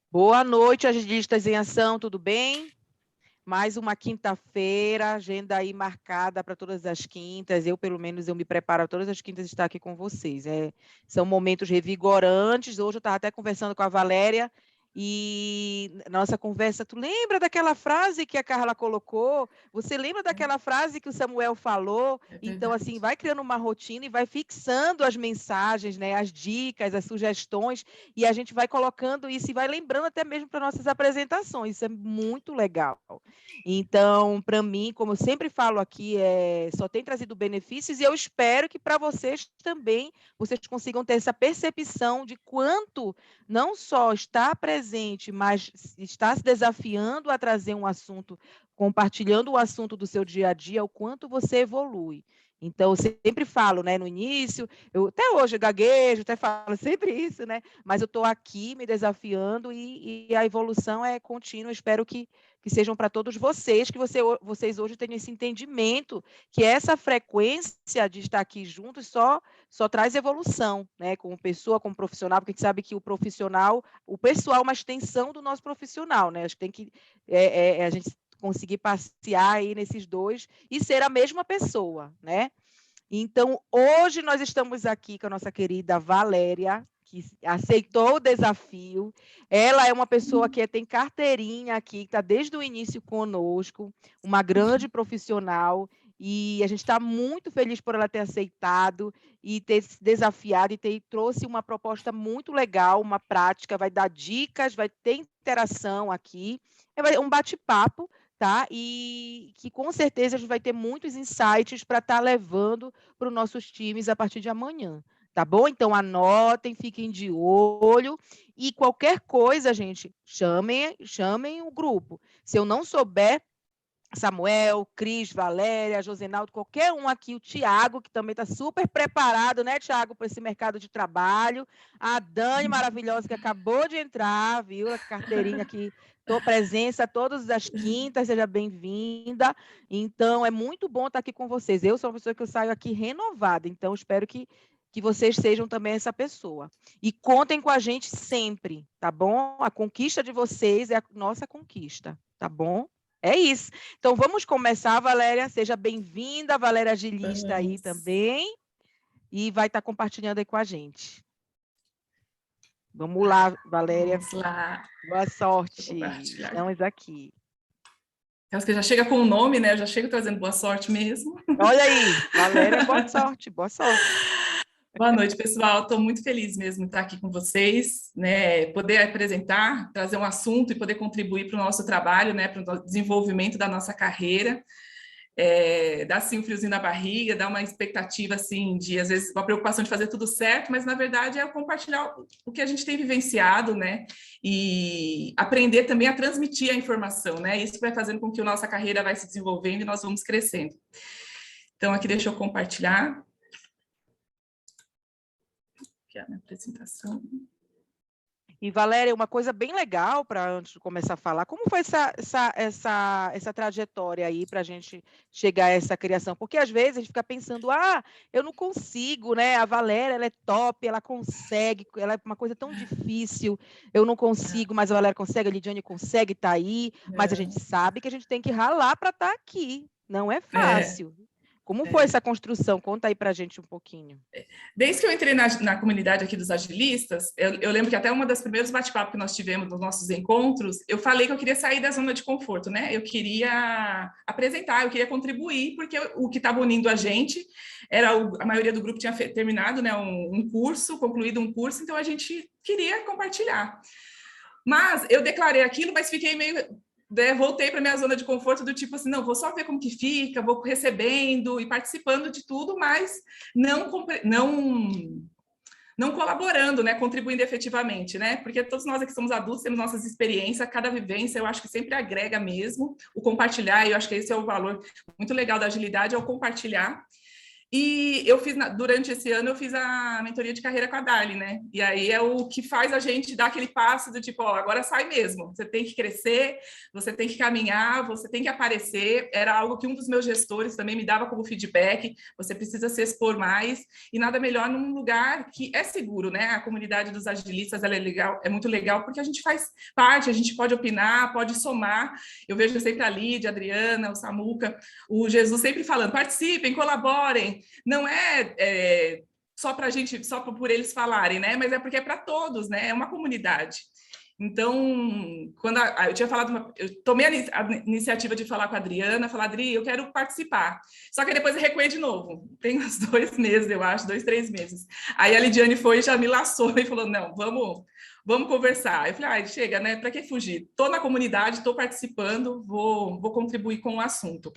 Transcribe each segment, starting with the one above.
Boa noite, agilistas em ação, tudo bem? Mais uma quinta-feira, agenda aí marcada para todas as quintas. Pelo menos, eu me preparo todas as quintas estar aqui com vocês. São momentos revigorantes. Hoje eu estava até conversando com a Valéria e na nossa conversa, tu lembra daquela frase que a Carla colocou? Você lembra daquela frase que o Samuel falou? Então, assim, vai criando uma rotina e vai fixando as mensagens, né, as dicas, as sugestões, e a gente vai colocando isso e vai lembrando até mesmo para nossas apresentações. Isso é muito legal. Então, para mim, como eu sempre falo aqui, só tem trazido benefícios, e eu espero que para vocês também, vocês consigam ter essa percepção de quanto não só está presente, mas está se desafiando a trazer um assunto, compartilhando o assunto do seu dia a dia, o quanto você evolui. Então, eu sempre falo, né, no início, até hoje eu gaguejo, até falo sempre isso, né? Mas eu estou aqui me desafiando e a evolução é contínua. Espero que sejam para todos vocês, que vocês hoje tenham esse entendimento que essa frequência de estar aqui juntos só traz evolução, né? Como pessoa, como profissional, porque a gente sabe que o pessoal é uma extensão do nosso profissional, né? Acho que tem que a gente conseguir passear aí nesses dois e ser a mesma pessoa, né? Então, hoje nós estamos aqui com a nossa querida Valéria, que aceitou o desafio. Ela é uma pessoa que tem carteirinha aqui, que está desde o início conosco, uma grande profissional, e a gente está muito feliz por ela ter aceitado e ter se desafiado e trouxe uma proposta muito legal, uma prática, vai dar dicas, vai ter interação aqui, é um bate-papo, tá? E que com certeza a gente vai ter muitos insights para estar levando para os nossos times a partir de amanhã. Tá bom? Então, anotem, fiquem de olho. E qualquer coisa, gente, chamem o grupo. Se eu não souber, Samuel, Cris, Valéria, Josenaldo, qualquer um aqui, o Tiago, que também está super preparado, né, Tiago, para esse mercado de trabalho. A Dani, maravilhosa, que acabou de entrar, viu? A carteirinha aqui, presença todas as quintas, seja bem-vinda. Então, é muito bom estar aqui com vocês. Eu sou uma pessoa que eu saio aqui renovada, então espero que vocês sejam também essa pessoa. E contem com a gente sempre, tá bom? A conquista de vocês é a nossa conquista, tá bom? É isso. Então, vamos começar, Valéria. Seja bem-vinda, Valéria Agilista aí também. E vai estar compartilhando aí com a gente. Vamos lá, Valéria. Vamos lá. Boa sorte. Estamos aqui. Acho que já chega com o nome, né? Eu já chego trazendo boa sorte mesmo. Olha aí, Valéria, boa sorte, boa sorte. Boa noite, pessoal. Estou muito feliz mesmo de estar aqui com vocês, né? Poder apresentar, trazer um assunto e poder contribuir para o nosso trabalho, né? Para o desenvolvimento da nossa carreira. Dá assim um friozinho na barriga, dá uma expectativa assim de às vezes uma preocupação de fazer tudo certo, mas na verdade é compartilhar o que a gente tem vivenciado, né? E aprender também a transmitir a informação, né? Isso vai fazendo com que a nossa carreira vai se desenvolvendo e nós vamos crescendo. Então aqui deixa eu compartilhar. Aqui é a minha apresentação. E, Valéria, uma coisa bem legal, para antes de começar a falar, como foi essa trajetória aí para a gente chegar a essa criação? Porque, às vezes, a gente fica pensando, eu não consigo, né? A Valéria, ela é top, ela consegue, ela é uma coisa tão difícil, eu não consigo, mas a Valéria consegue, a Lidiane consegue, está aí, mas a gente sabe que a gente tem que ralar para estar aqui, não é fácil. Como foi essa construção? Conta aí para a gente um pouquinho. Desde que eu entrei na comunidade aqui dos agilistas, eu lembro que até uma das primeiros bate-papos que nós tivemos nos nossos encontros, eu falei que eu queria sair da zona de conforto, né? Eu queria apresentar, eu queria contribuir, porque o que estava unindo a gente era a maioria do grupo tinha terminado, né, um curso, concluído um curso, então a gente queria compartilhar. Mas eu declarei aquilo, mas fiquei meio... voltei para minha zona de conforto do tipo assim, não, vou só ver como que fica, vou recebendo e participando de tudo, mas não colaborando, né, contribuindo efetivamente, né, porque todos nós aqui somos adultos, temos nossas experiências, cada vivência, eu acho que sempre agrega mesmo o compartilhar, e eu acho que esse é o valor muito legal da agilidade, é o compartilhar. E eu fiz, durante esse ano, eu fiz a mentoria de carreira com a Darly, né? E aí é o que faz a gente dar aquele passo do tipo, ó, agora sai mesmo. Você tem que crescer, você tem que caminhar, você tem que aparecer. Era algo que um dos meus gestores também me dava como feedback. Você precisa se expor mais. E nada melhor num lugar que é seguro, né? A comunidade dos agilistas, ela é legal, é muito legal, porque a gente faz parte, a gente pode opinar, pode somar. Eu vejo sempre a Lídia, a Adriana, o Samuca, o Jesus sempre falando, participem, colaborem. Não só para a gente, só por eles falarem, né? Mas é porque é para todos, né? É uma comunidade. Então, quando eu tinha falado, eu tomei a iniciativa de falar com a Adriana, falar, Adri, eu quero participar. Só que depois eu recuei de novo. Tem uns 2 meses, eu acho, 2, 3 meses. Aí a Lidiane foi e já me laçou e falou, não, vamos conversar. Eu falei, chega, né? Para que fugir? Estou na comunidade, estou participando, vou contribuir com o assunto.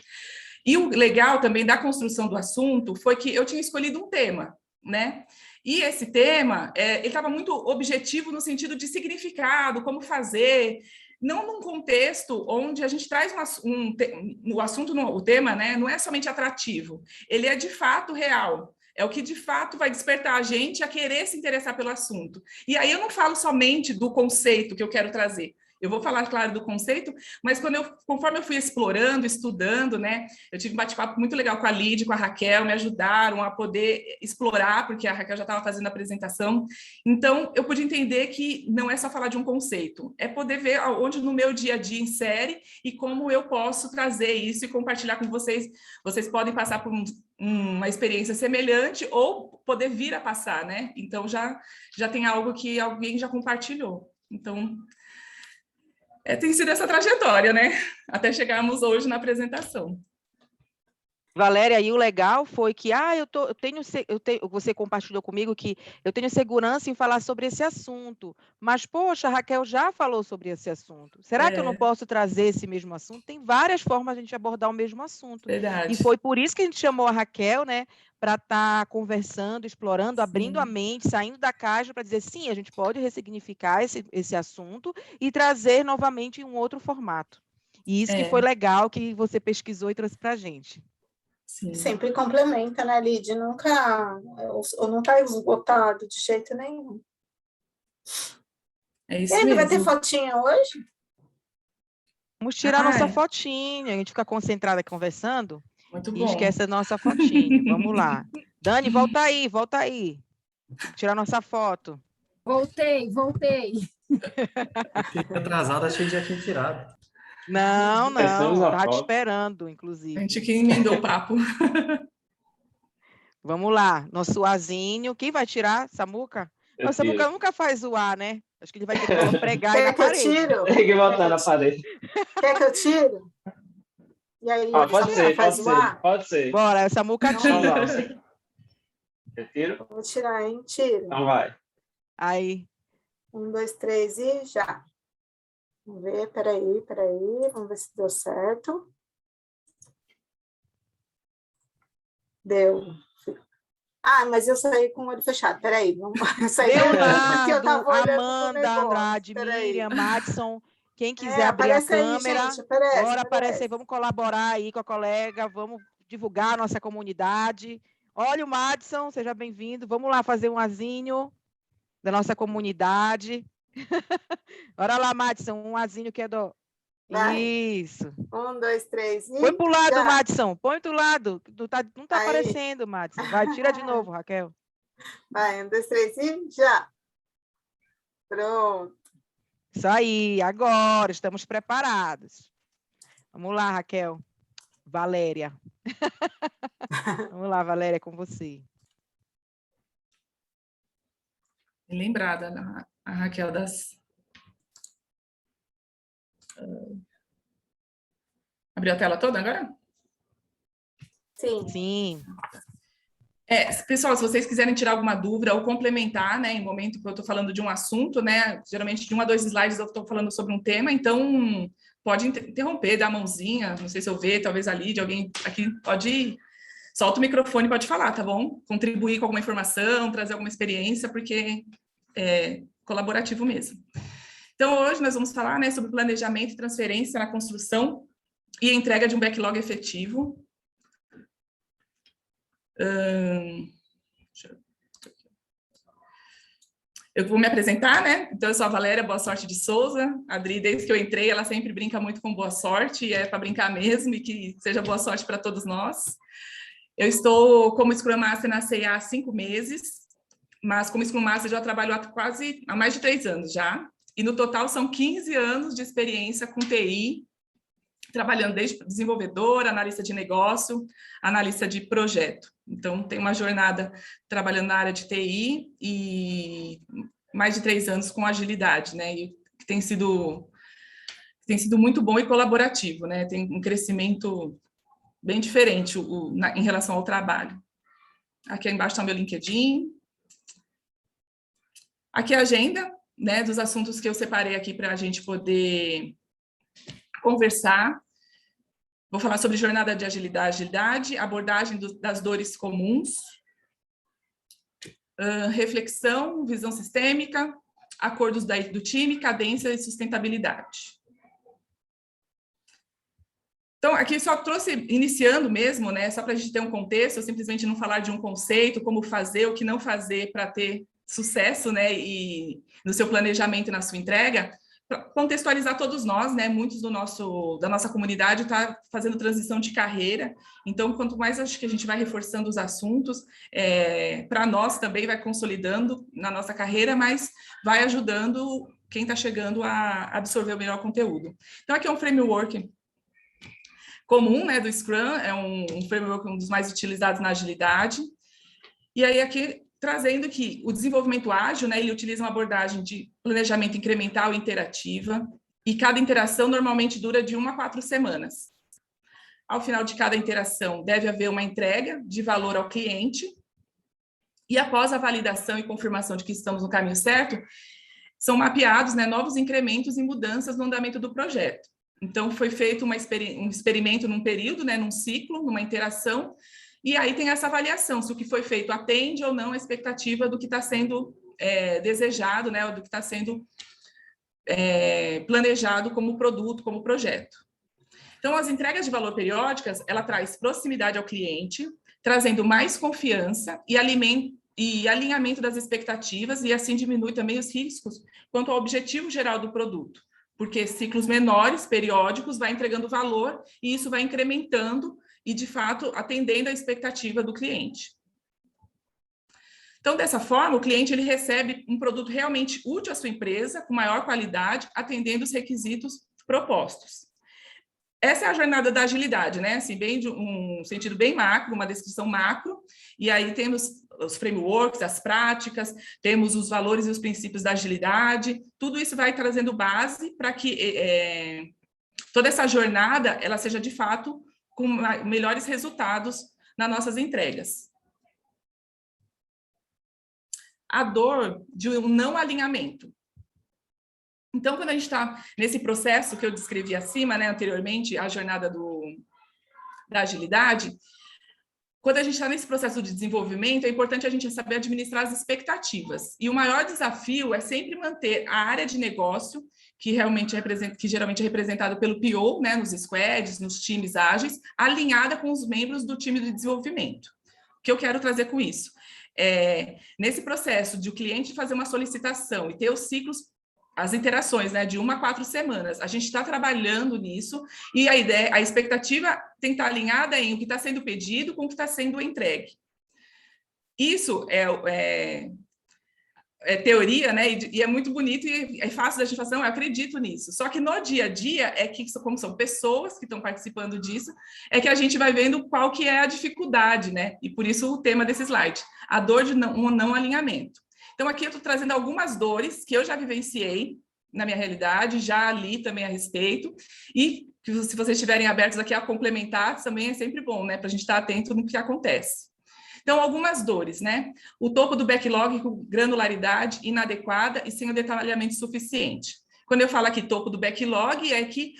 E o legal também da construção do assunto foi que eu tinha escolhido um tema, né? E esse tema, ele estava muito objetivo no sentido de significado, como fazer, não num contexto onde a gente traz o assunto, o tema, né? Não é somente atrativo, ele é de fato real. É o que, de fato, vai despertar a gente a querer se interessar pelo assunto. E aí eu não falo somente do conceito que eu quero trazer. Eu vou falar, claro, do conceito, mas conforme eu fui explorando, estudando, né, eu tive um bate-papo muito legal com a Lídia, com a Raquel, me ajudaram a poder explorar, porque a Raquel já estava fazendo a apresentação. Então, eu pude entender que não é só falar de um conceito, é poder ver onde no meu dia a dia insere e como eu posso trazer isso e compartilhar com vocês. Vocês podem passar por uma experiência semelhante ou poder vir a passar, né? Então, já tem algo que alguém já compartilhou. Então, tem sido essa trajetória, né? Até chegarmos hoje na apresentação. Valéria, e o legal foi que você compartilhou comigo que eu tenho segurança em falar sobre esse assunto, mas, poxa, a Raquel já falou sobre esse assunto. Será que eu não posso trazer esse mesmo assunto? Tem várias formas de a gente abordar o mesmo assunto. Verdade. E foi por isso que a gente chamou a Raquel, né, para estar conversando, explorando, abrindo a mente, saindo da caixa para dizer, sim, a gente pode ressignificar esse assunto e trazer novamente em um outro formato. E isso que foi legal que você pesquisou e trouxe para a gente. Sim. Sempre complementa, né, Lid? Nunca, ou não está esgotado de jeito nenhum. É isso e ainda mesmo. Vai ter fotinha hoje? Vamos tirar nossa fotinha, a gente fica concentrada conversando. Muito e bom. esquece a nossa fotinha. Vamos lá. Dani, volta aí. Tirar nossa foto. Voltei. Fiquei atrasado, achei que já tinha tirado. Não, estava te esperando, inclusive. A gente que emendou o papo. Vamos lá, nosso azinho. Quem vai tirar? Samuca? Não, Samuca nunca faz o A, né? Acho que ele vai querer pregar aí na parede. Quer que eu tiro? Tem que botar na parede. Quer que eu tiro? E aí, pode ser. Bora, Samuca tira. Eu tiro? Vou tirar, hein? Tiro. Então vai. Aí. 1, 2, 3 e já. Vamos ver, peraí. Vamos ver se deu certo. Deu. Mas eu saí com o olho fechado. Peraí, vamos sair. Leonardo, Amanda, Andrade, Miriam, Madison. Quem quiser abrir a câmera, aí, gente, aparece. Aparece aí. Vamos colaborar aí com a colega, vamos divulgar a nossa comunidade. Olha o Madison, seja bem-vindo. Vamos lá fazer um azinho da nossa comunidade. Bora lá, Madison, um azinho que é do... Vai. Isso. 1, 2, 3 e... Põe pro lado, já. Madison. Põe do lado. Não tá Aí. aparecendo, Madison. Vai, tira de novo, Raquel. Vai, 1, 2, 3 e já. Pronto. Isso aí, agora estamos preparados. Vamos lá, Raquel. Valéria. Vamos lá, Valéria, com você. Lembrada, a Raquel das... Abriu a tela toda agora? Sim. Pessoal, se vocês quiserem tirar alguma dúvida ou complementar, né, em momento que eu estou falando de um assunto, né, geralmente de 1 a 2 slides eu estou falando sobre um tema, então pode interromper, dar a mãozinha, não sei se eu ver, talvez ali de alguém aqui pode ir. Solta o microfone e pode falar, tá bom? Contribuir com alguma informação, trazer alguma experiência, porque é colaborativo mesmo. Então, hoje nós vamos falar, né, sobre planejamento e transferência na construção e entrega de um backlog efetivo. Eu vou me apresentar, né? Então, eu sou a Valéria Boa Sorte de Souza. A Adri, desde que eu entrei, ela sempre brinca muito com boa sorte, e é para brincar mesmo, e que seja boa sorte para todos nós. Eu estou como Scrum Master na CA há 5 meses, mas como Scrum Master já trabalho há mais de 3 anos já, e no total são 15 anos de experiência com TI, trabalhando desde desenvolvedor, analista de negócio, analista de projeto. Então, tem uma jornada trabalhando na área de TI e mais de 3 anos com agilidade, né? E que tem sido muito bom e colaborativo, né? Tem um crescimento bem diferente em relação ao trabalho. Aqui embaixo está o meu LinkedIn. Aqui a agenda, né, dos assuntos que eu separei aqui para a gente poder conversar. Vou falar sobre jornada de agilidade, abordagem das dores comuns, reflexão, visão sistêmica, acordos do time, cadência e sustentabilidade. Então, aqui só trouxe, iniciando mesmo, né, só para a gente ter um contexto, eu simplesmente não falar de um conceito, como fazer, o que não fazer para ter sucesso, né, e no seu planejamento e na sua entrega, para contextualizar todos nós, né, muitos da nossa comunidade está fazendo transição de carreira, então, quanto mais acho que a gente vai reforçando os assuntos, para nós também vai consolidando na nossa carreira, mas vai ajudando quem está chegando a absorver o melhor conteúdo. Então, aqui é um framework comum, né, do Scrum, é um framework um dos mais utilizados na agilidade, e aí aqui trazendo que o desenvolvimento ágil, né, ele utiliza uma abordagem de planejamento incremental e interativa, e cada interação normalmente dura de 1 a 4 semanas. Ao final de cada interação, deve haver uma entrega de valor ao cliente, e após a validação e confirmação de que estamos no caminho certo, são mapeados, né, novos incrementos e mudanças no andamento do projeto. Então, foi feito um experimento num período, né, num ciclo, numa interação, e aí tem essa avaliação, se o que foi feito atende ou não a expectativa do que está sendo desejado, né, ou do que está sendo planejado como produto, como projeto. Então, as entregas de valor periódicas, ela traz proximidade ao cliente, trazendo mais confiança e alinhamento das expectativas, e assim diminui também os riscos quanto ao objetivo geral do produto, porque ciclos menores, periódicos, vai entregando valor e isso vai incrementando e, de fato, atendendo à expectativa do cliente. Então, dessa forma, o cliente ele recebe um produto realmente útil à sua empresa, com maior qualidade, atendendo os requisitos propostos. Essa é a jornada da agilidade, né? Assim, bem de um sentido bem macro, uma descrição macro, e aí temos os frameworks, as práticas, temos os valores e os princípios da agilidade, tudo isso vai trazendo base para que toda essa jornada ela seja, de fato, com melhores resultados nas nossas entregas. A dor de um não alinhamento. Então, quando a gente está nesse processo que eu descrevi acima, né, anteriormente, a jornada da agilidade, quando a gente está nesse processo de desenvolvimento, é importante a gente saber administrar as expectativas. E o maior desafio é sempre manter a área de negócio, que geralmente é representado pelo PO, né, nos squads, nos times ágeis, alinhada com os membros do time de desenvolvimento. O que eu quero trazer com isso? Nesse processo de o cliente fazer uma solicitação e ter os ciclos, as interações, né, de 1 a 4 semanas, a gente está trabalhando nisso e a expectativa tem que estar alinhada em o que está sendo pedido com o que está sendo entregue. Isso é teoria, né, e é muito bonito e é fácil da gente fazer, eu acredito nisso. Só que no dia a dia, como são pessoas que estão participando disso, é que a gente vai vendo qual que é a dificuldade, né, e por isso o tema desse slide, a dor de um não alinhamento. Então, aqui eu estou trazendo algumas dores que eu já vivenciei na minha realidade, já li também a respeito, e se vocês estiverem abertos aqui a complementar, também é sempre bom, né, para a gente estar atento no que acontece. Então, algumas dores, né? O topo do backlog com granularidade inadequada e sem o detalhamento suficiente. Quando eu falo aqui topo do backlog, é que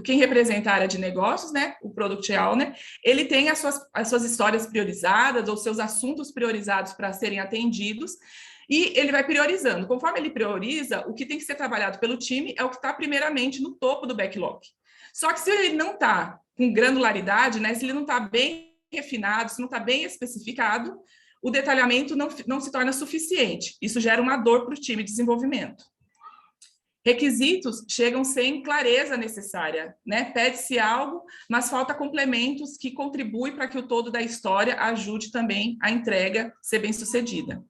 quem representa a área de negócios, né, o Product Owner, ele tem as suas histórias priorizadas ou seus assuntos priorizados para serem atendidos, e ele vai priorizando. Conforme ele prioriza, o que tem que ser trabalhado pelo time é o que está primeiramente no topo do backlog. Só que se ele não está com granularidade, né, se ele não está bem refinado, se não está bem especificado, o detalhamento não se torna suficiente. Isso gera uma dor para o time de desenvolvimento. Requisitos chegam sem clareza necessária, né? Pede-se algo, mas falta complementos que contribuem para que o todo da história ajude também a entrega ser bem-sucedida.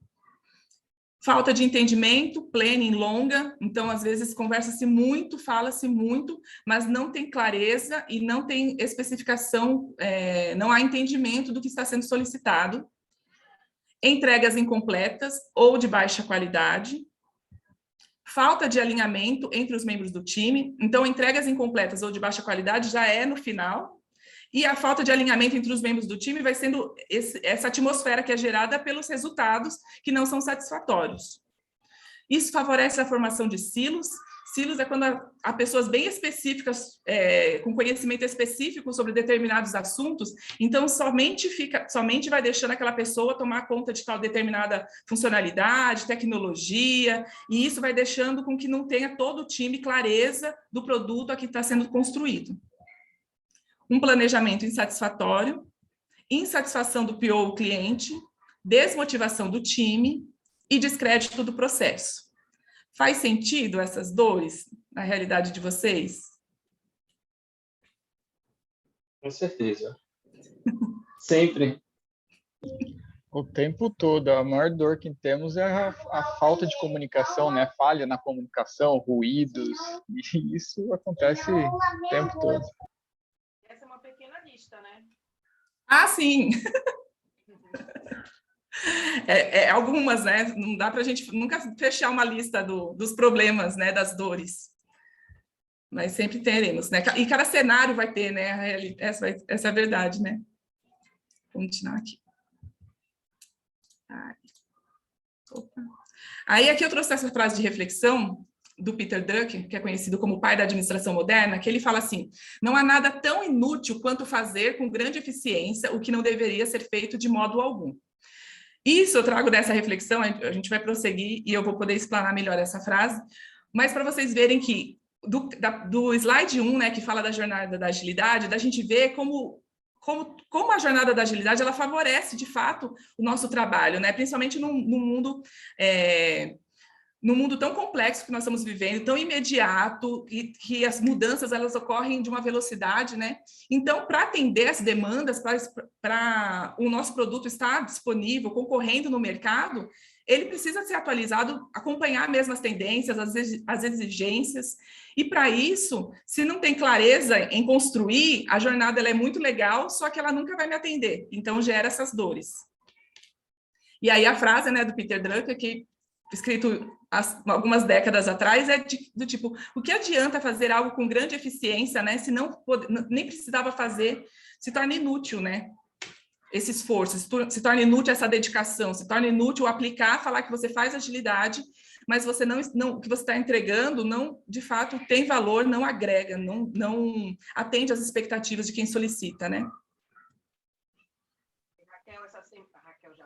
Falta de entendimento, planning longa, então às vezes conversa-se muito, fala-se muito, mas não tem clareza e não tem especificação, não há entendimento do que está sendo solicitado. Entregas incompletas ou de baixa qualidade. Falta de alinhamento entre os membros do time, então entregas incompletas ou de baixa qualidade já é no final, e a falta de alinhamento entre os membros do time vai sendo essa atmosfera que é gerada pelos resultados que não são satisfatórios. Isso favorece a formação de silos. Silos é quando há pessoas bem específicas, com conhecimento específico sobre determinados assuntos, então somente vai deixando aquela pessoa tomar conta de tal determinada funcionalidade, tecnologia, e isso vai deixando com que não tenha todo o time clareza do produto a que está sendo construído. Um planejamento insatisfatório, insatisfação do PO, o cliente, desmotivação do time e descrédito do processo. Faz sentido essas dores na realidade de vocês? Com certeza. Sempre. O tempo todo. A maior dor que temos é a falta de comunicação, né? Falha na comunicação, ruídos. E isso acontece o tempo todo. Essa é uma pequena lista, né? Ah, sim! Algumas, né? Não dá para a gente nunca fechar uma lista dos problemas, né? Das dores. Mas sempre teremos, né? E cada cenário vai ter, né? Essa é a verdade, né? Vou continuar aqui. Aí aqui eu trouxe essa frase de reflexão do Peter Drucker, que é conhecido como pai da administração moderna, que ele fala assim: não há nada tão inútil quanto fazer com grande eficiência o que não deveria ser feito de modo algum. Isso eu trago dessa reflexão, a gente vai prosseguir e eu vou poder explanar melhor essa frase, mas para vocês verem que do slide 1, né, que fala da jornada da agilidade, da gente ver como a jornada da agilidade ela favorece, de fato, o nosso trabalho, né, principalmente no mundo tão complexo que nós estamos vivendo, tão imediato, e que as mudanças elas ocorrem de uma velocidade, né? Então, para atender as demandas, para o nosso produto estar disponível, concorrendo no mercado, ele precisa ser atualizado, acompanhar mesmo as tendências, as exigências, e para isso, se não tem clareza em construir, a jornada ela é muito legal, só que ela nunca vai me atender, então gera essas dores. E aí a frase, né, do Peter Drucker, que escrito algumas décadas atrás, é do tipo: o que adianta fazer algo com grande eficiência, né, se nem precisava fazer, se torna inútil, né, esse esforço, se torna inútil essa dedicação, se torna inútil aplicar, falar que você faz agilidade, mas você o que você está entregando não, de fato, tem valor, não agrega, não atende às expectativas de quem solicita, né? Raquel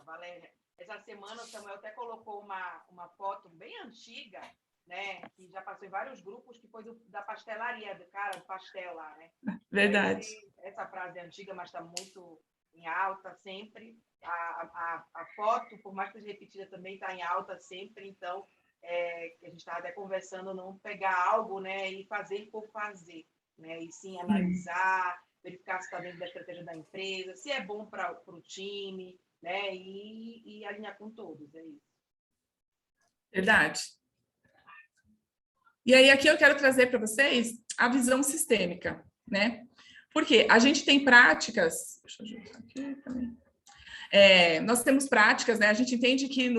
Valéria, essa semana o Samuel até colocou uma foto bem antiga, né, que já passou em vários grupos, que foi da pastelaria, do cara do pastel lá, né? Verdade. Essa frase é antiga, mas está muito em alta sempre. A foto, por mais que seja repetida, também está em alta sempre. Então, a gente estava até conversando, não pegar algo, né, e fazer por fazer, né, e sim analisar, verificar se está dentro da estratégia da empresa, se é bom para o time, né, e alinhar com todos, é isso. Verdade. E aí aqui eu quero trazer para vocês a visão sistêmica, né? Porque a gente tem práticas, deixa eu ajustar aqui também. Nós temos práticas, né? A gente entende que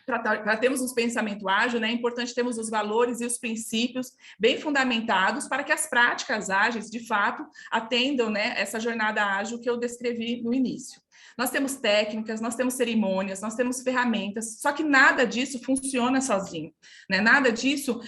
para termos um pensamento ágil, né, é importante termos os valores e os princípios bem fundamentados para que as práticas ágeis, de fato, atendam, né, essa jornada ágil que eu descrevi no início. Nós temos técnicas, nós temos cerimônias, nós temos ferramentas, só que nada disso funciona sozinho, né? Nada disso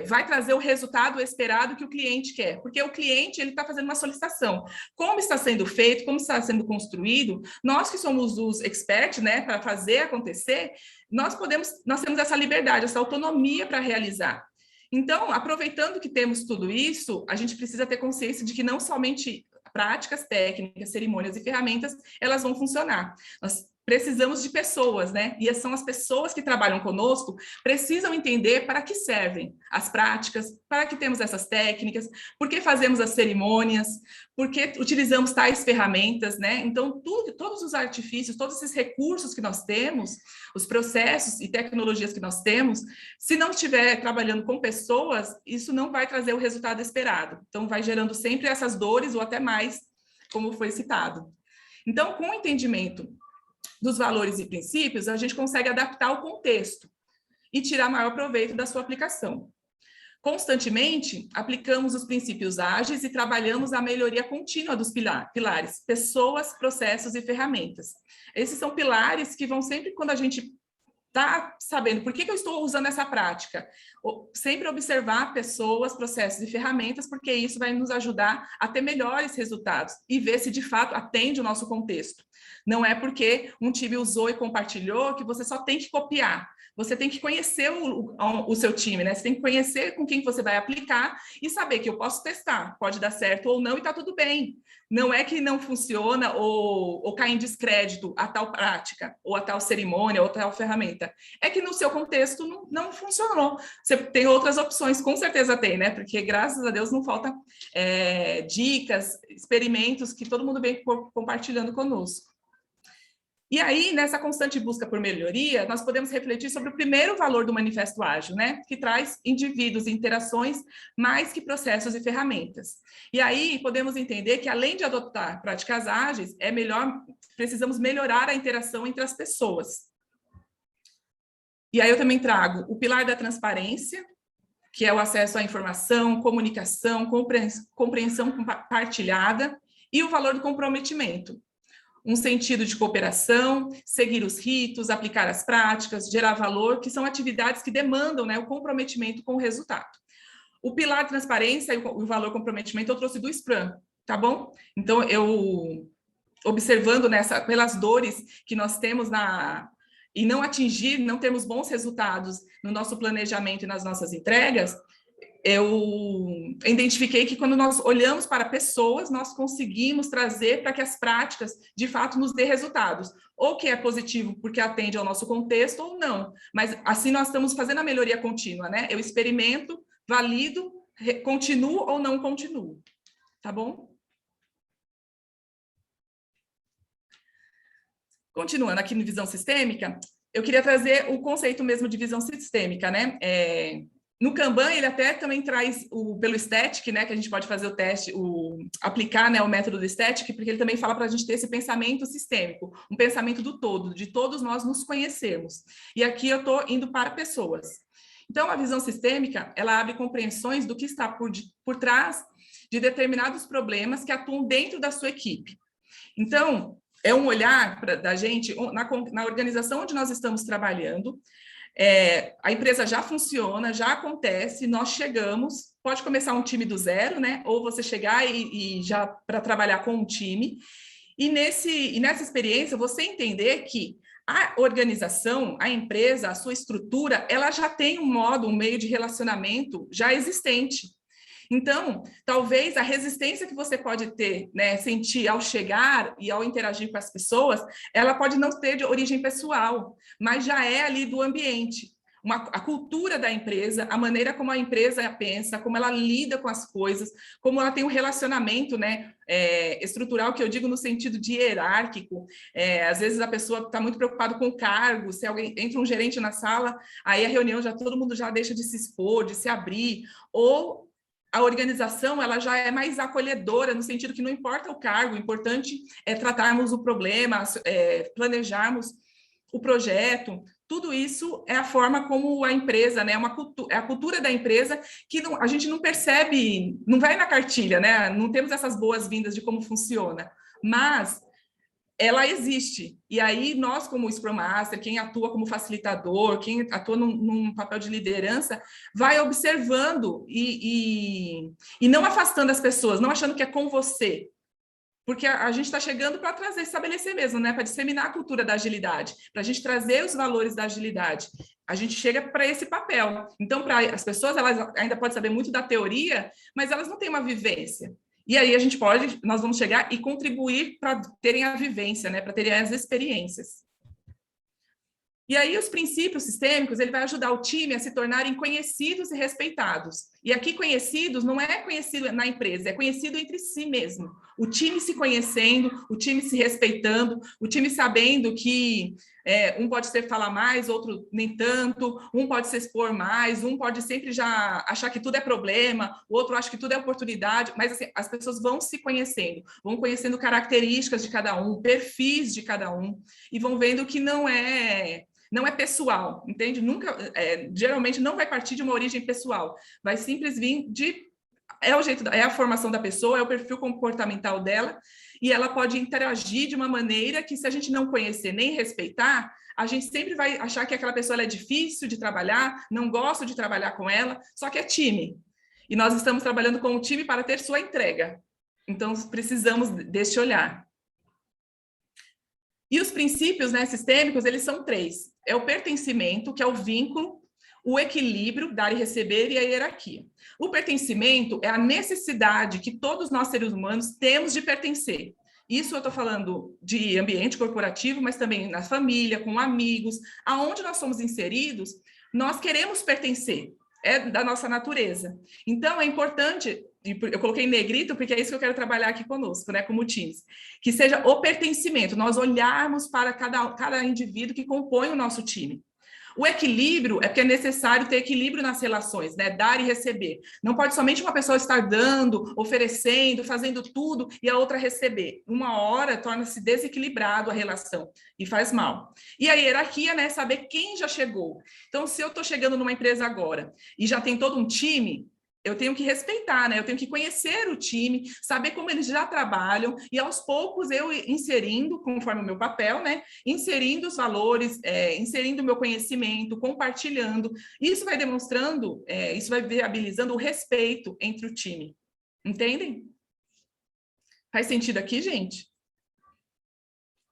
vai trazer o resultado esperado que o cliente quer, porque o cliente ele está fazendo uma solicitação. Como está sendo feito, como está sendo construído, nós que somos os experts, né, para fazer acontecer, nós temos essa liberdade, essa autonomia para realizar. Então, aproveitando que temos tudo isso, a gente precisa ter consciência de que não somente práticas, técnicas, cerimônias e ferramentas, elas vão funcionar. Nós precisamos de pessoas, né? E são as pessoas que trabalham conosco, precisam entender para que servem as práticas, para que temos essas técnicas, por que fazemos as cerimônias, por que utilizamos tais ferramentas, né? Então, todos os artifícios, todos esses recursos que nós temos, os processos e tecnologias que nós temos, se não estiver trabalhando com pessoas, isso não vai trazer o resultado esperado. Então, vai gerando sempre essas dores ou até mais, como foi citado. Então, com o entendimento dos valores e princípios, a gente consegue adaptar o contexto e tirar maior proveito da sua aplicação. Constantemente, aplicamos os princípios ágeis e trabalhamos a melhoria contínua dos pilares, pessoas, processos e ferramentas. Esses são pilares que vão sempre, quando a gente está sabendo por que eu estou usando essa prática, sempre observar pessoas, processos e ferramentas, porque isso vai nos ajudar a ter melhores resultados e ver se de fato atende o nosso contexto. Não é porque um time usou e compartilhou que você só tem que copiar. Você tem que conhecer o seu time, né? Você tem que conhecer com quem você vai aplicar e saber que eu posso testar, pode dar certo ou não e está tudo bem. Não é que não funciona ou cai em descrédito a tal prática, ou a tal cerimônia, ou a tal ferramenta. É que no seu contexto não funcionou. Você tem outras opções, com certeza tem, né? Porque, graças a Deus, não falta dicas, experimentos que todo mundo vem compartilhando conosco. E aí, nessa constante busca por melhoria, nós podemos refletir sobre o primeiro valor do Manifesto Ágil, né? Que traz indivíduos e interações mais que processos e ferramentas. E aí, podemos entender que, além de adotar práticas ágeis, precisamos melhorar a interação entre as pessoas. E aí eu também trago o pilar da transparência, que é o acesso à informação, comunicação, compreensão compartilhada, e o valor do comprometimento. Um sentido de cooperação, seguir os ritos, aplicar as práticas, gerar valor, que são atividades que demandam, né, o comprometimento com o resultado. O pilar transparência e o valor comprometimento eu trouxe do Scrum, tá bom? Então, eu, observando pelas dores que nós temos e não termos bons resultados no nosso planejamento e nas nossas entregas, eu identifiquei que quando nós olhamos para pessoas, nós conseguimos trazer para que as práticas, de fato, nos dê resultados. Ou que é positivo porque atende ao nosso contexto, ou não. Mas assim nós estamos fazendo a melhoria contínua, né? Eu experimento, valido, continuo ou não continuo. Tá bom? Continuando aqui no Visão Sistêmica, eu queria trazer o conceito mesmo de visão sistêmica, né? No Kanban, ele até também traz pelo Static, né, que a gente pode fazer o teste, aplicar, né, o método do Static, porque ele também fala para a gente ter esse pensamento sistêmico, um pensamento do todo, de todos nós nos conhecermos. E aqui eu estou indo para pessoas. Então, a visão sistêmica, ela abre compreensões do que está por trás de determinados problemas que atuam dentro da sua equipe. Então, é um olhar da gente na organização onde nós estamos trabalhando. A empresa já funciona, já acontece, nós chegamos, pode começar um time do zero, né? Ou você chegar e já para trabalhar com um time. E nessa experiência, você entender que a organização, a empresa, a sua estrutura, ela já tem um meio de relacionamento já existente. Então, talvez a resistência que você pode ter, né, sentir ao chegar e ao interagir com as pessoas, ela pode não ter de origem pessoal, mas já é ali do ambiente. A cultura da empresa, a maneira como a empresa pensa, como ela lida com as coisas, como ela tem um relacionamento, né, estrutural, que eu digo no sentido de hierárquico. Às vezes a pessoa está muito preocupada com o cargo, se entra um gerente na sala, aí a reunião todo mundo já deixa de se expor, de se abrir, ou a organização ela já é mais acolhedora, no sentido que não importa o cargo, o importante é tratarmos o problema, planejarmos o projeto. Tudo isso é a forma como a empresa, né, é a cultura da empresa que a gente não percebe, não vai na cartilha, né, não temos essas boas-vindas de como funciona, mas ela existe. E aí nós, como Scrum Master, quem atua como facilitador, quem atua num papel de liderança, vai observando e não afastando as pessoas, não achando que é com você. Porque a gente está chegando para estabelecer mesmo, né? Para disseminar a cultura da agilidade, para a gente trazer os valores da agilidade. A gente chega para esse papel. Então, as pessoas, elas ainda podem saber muito da teoria, mas elas não têm uma vivência. E aí nós vamos chegar e contribuir para terem a vivência, né? Para terem as experiências. E aí os princípios sistêmicos, ele vai ajudar o time a se tornarem conhecidos e respeitados. E aqui conhecidos não é conhecido na empresa, é conhecido entre si mesmo. O time se conhecendo, o time se respeitando, o time sabendo que um pode falar mais, outro nem tanto, um pode se expor mais, um pode sempre já achar que tudo é problema, o outro acha que tudo é oportunidade, mas assim, as pessoas vão se conhecendo, vão conhecendo características de cada um, perfis de cada um, e vão vendo que não é pessoal, entende? Geralmente não vai partir de uma origem pessoal, vai simplesmente vir é a formação da pessoa, é o perfil comportamental dela, e ela pode interagir de uma maneira que, se a gente não conhecer nem respeitar, a gente sempre vai achar que aquela pessoa é difícil de trabalhar, não gosto de trabalhar com ela, só que é time. E nós estamos trabalhando com o time para ter sua entrega. Então, precisamos deste olhar. E os princípios, né, sistêmicos, eles são 3. É o pertencimento, que é o vínculo, o equilíbrio, dar e receber, e a hierarquia. O pertencimento é a necessidade que todos nós, seres humanos, temos de pertencer. Isso eu estou falando de ambiente corporativo, mas também na família, com amigos, aonde nós somos inseridos, nós queremos pertencer, é da nossa natureza. Então, é importante, eu coloquei em negrito, porque é isso que eu quero trabalhar aqui conosco, né, como times, que seja o pertencimento, nós olharmos para cada indivíduo que compõe o nosso time. O equilíbrio é porque é necessário ter equilíbrio nas relações, né? Dar e receber. Não pode somente uma pessoa estar dando, oferecendo, fazendo tudo e a outra receber. Uma hora torna-se desequilibrado a relação e faz mal. E a hierarquia, né? Saber quem já chegou. Então, se eu estou chegando numa empresa agora e já tem todo um time, eu tenho que respeitar, né? Eu tenho que conhecer o time, saber como eles já trabalham e, aos poucos, eu inserindo, conforme o meu papel, né? Inserindo os valores, inserindo o meu conhecimento, compartilhando. Isso vai demonstrando, isso vai viabilizando o respeito entre o time. Entendem? Faz sentido aqui, gente?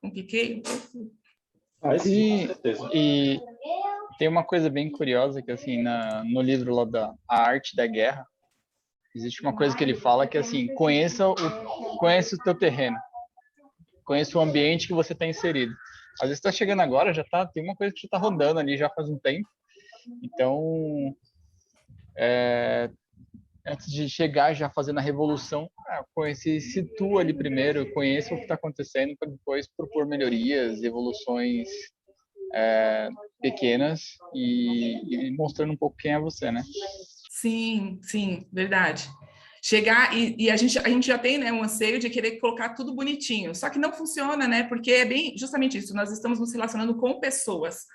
Compliquei? Sim, com certeza. E tem uma coisa bem curiosa que, assim, no livro lá da A Arte da Guerra, existe uma coisa que ele fala que, assim, conheça o teu terreno, conheça o ambiente que você está inserido. Às vezes está chegando agora, tem uma coisa que já está rodando ali já faz um tempo. Então, antes de chegar já fazendo a revolução, situa ali primeiro, conheça o que está acontecendo para depois propor melhorias, evoluções pequenas e mostrando um pouco quem é você, né? Sim, verdade. Chegar e a gente já tem, né, um anseio de querer colocar tudo bonitinho, só que não funciona, né, porque é bem justamente isso, nós estamos nos relacionando com pessoas,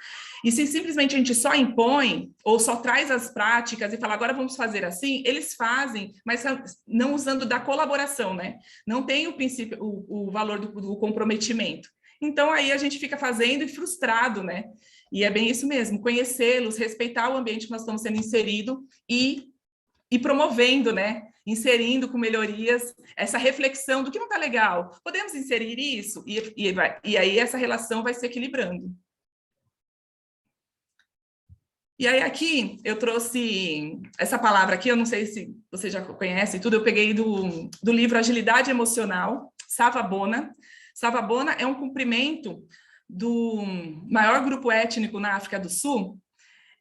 e se simplesmente a gente só impõe, ou só traz as práticas e fala, agora vamos fazer assim, eles fazem, mas não usando da colaboração, né, não tem o princípio, o valor do comprometimento. Então, aí a gente fica fazendo e frustrado, né? E é bem isso mesmo, conhecê-los, respeitar o ambiente que nós estamos sendo inserido e promovendo, né? Inserindo com melhorias essa reflexão do que não está legal. Podemos inserir isso? E aí essa relação vai se equilibrando. E aí aqui eu trouxe essa palavra aqui, eu não sei se você já conhece tudo, eu peguei do livro Agilidade Emocional, Savabona. Savabona é um cumprimento do maior grupo étnico na África do Sul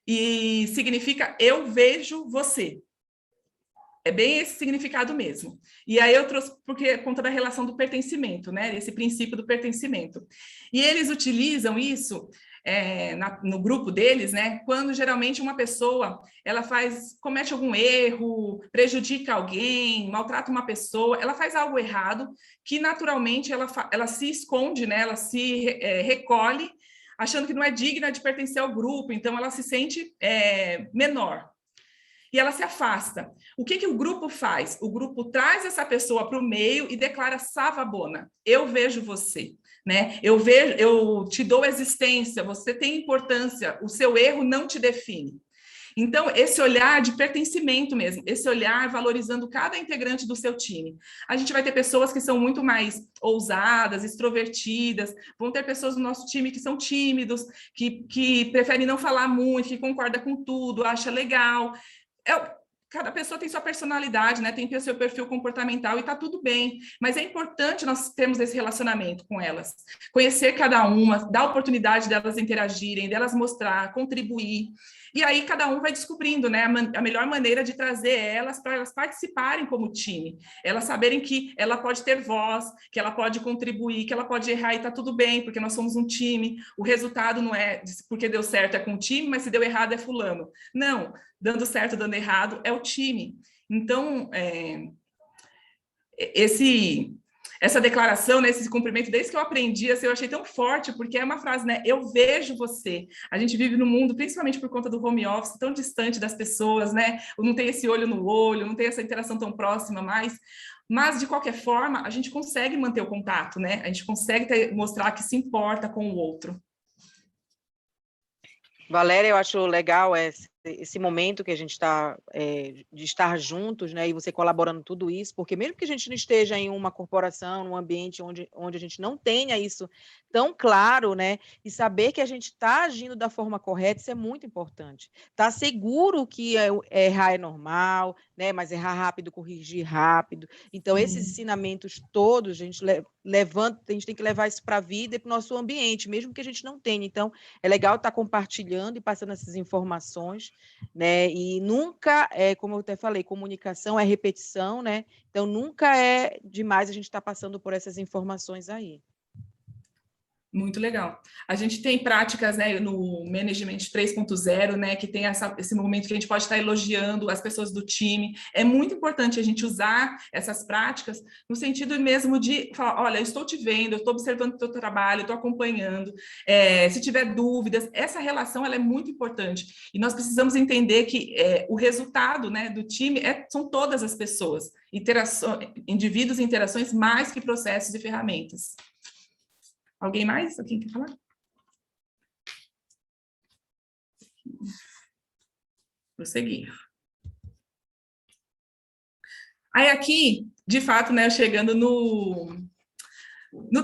e significa eu vejo você. É bem esse significado mesmo. E aí eu trouxe por conta da relação do pertencimento, né? Esse princípio do pertencimento. E eles utilizam isso no grupo deles, né? Quando geralmente uma pessoa comete algum erro, prejudica alguém, maltrata uma pessoa, ela faz algo errado, que naturalmente ela se esconde, né? Ela se recolhe, achando que não é digna de pertencer ao grupo, então ela se sente menor. E ela se afasta. O que o grupo faz? O grupo traz essa pessoa para o meio e declara Savabona, eu vejo você. Né? Eu te dou existência, você tem importância, o seu erro não te define. Então, esse olhar de pertencimento mesmo, esse olhar valorizando cada integrante do seu time. A gente vai ter pessoas que são muito mais ousadas, extrovertidas, vão ter pessoas no nosso time que são tímidos, que preferem não falar muito, que concordam com tudo, acha legal. cada pessoa tem sua personalidade, né? Tem seu perfil comportamental e tá tudo bem. Mas é importante nós termos esse relacionamento com elas. Conhecer cada uma, dar a oportunidade delas interagirem, delas mostrar, contribuir. E aí cada um vai descobrindo, né, a melhor maneira de trazer elas para elas participarem como time. Elas saberem que ela pode ter voz, que ela pode contribuir, que ela pode errar e tá tudo bem, porque nós somos um time. O resultado não é porque deu certo é com o time, mas se deu errado é fulano. Não, dando certo, dando errado é o time. Então, essa declaração, né, esse cumprimento, desde que eu aprendi, assim, eu achei tão forte, porque é uma frase, né, eu vejo você. A gente vive num mundo, principalmente por conta do home office, tão distante das pessoas, né, não tem esse olho no olho, não tem essa interação tão próxima mais, mas, de qualquer forma, a gente consegue manter o contato, né, a gente consegue mostrar que se importa com o outro. Valéria, eu acho legal esse momento que a gente está, de estar juntos, né, e você colaborando tudo isso, porque mesmo que a gente não esteja em uma corporação, num ambiente onde a gente não tenha isso tão claro, né, e saber que a gente está agindo da forma correta, isso é muito importante. Tá seguro que errar é normal, né, mas errar rápido, corrigir rápido. Então, esses ensinamentos todos, a gente a gente tem que levar isso para a vida e para o nosso ambiente, mesmo que a gente não tenha. Então, é legal estar compartilhando e passando essas informações, né? E nunca, como eu até falei, comunicação é repetição, né? Então, nunca é demais a gente estar passando por essas informações aí. Muito legal. A gente tem práticas, né, no Management 3.0, né, que tem esse momento que a gente pode estar elogiando as pessoas do time. É muito importante a gente usar essas práticas no sentido mesmo de falar, olha, eu estou te vendo, eu estou observando o teu trabalho, eu estou acompanhando. Se tiver dúvidas, essa relação ela é muito importante. E nós precisamos entender que o resultado, né, do time são todas as pessoas, indivíduos e interações, mais que processos e ferramentas. Alguém mais? Alguém quer falar? Prosseguir. Aí aqui, de fato, né, chegando no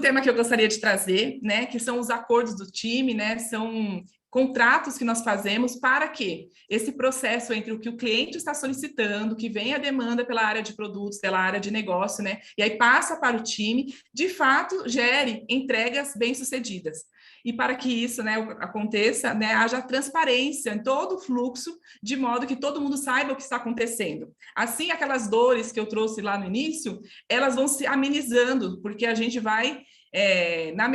tema que eu gostaria de trazer, né, que são os acordos do time, né, são contratos que nós fazemos para que esse processo entre o que o cliente está solicitando, que vem a demanda pela área de produtos, pela área de negócio, né, e aí passa para o time, de fato, gere entregas bem-sucedidas. E para que isso, né, aconteça, né, haja transparência em todo o fluxo, de modo que todo mundo saiba o que está acontecendo. Assim, aquelas dores que eu trouxe lá no início, elas vão se amenizando, porque a gente vai,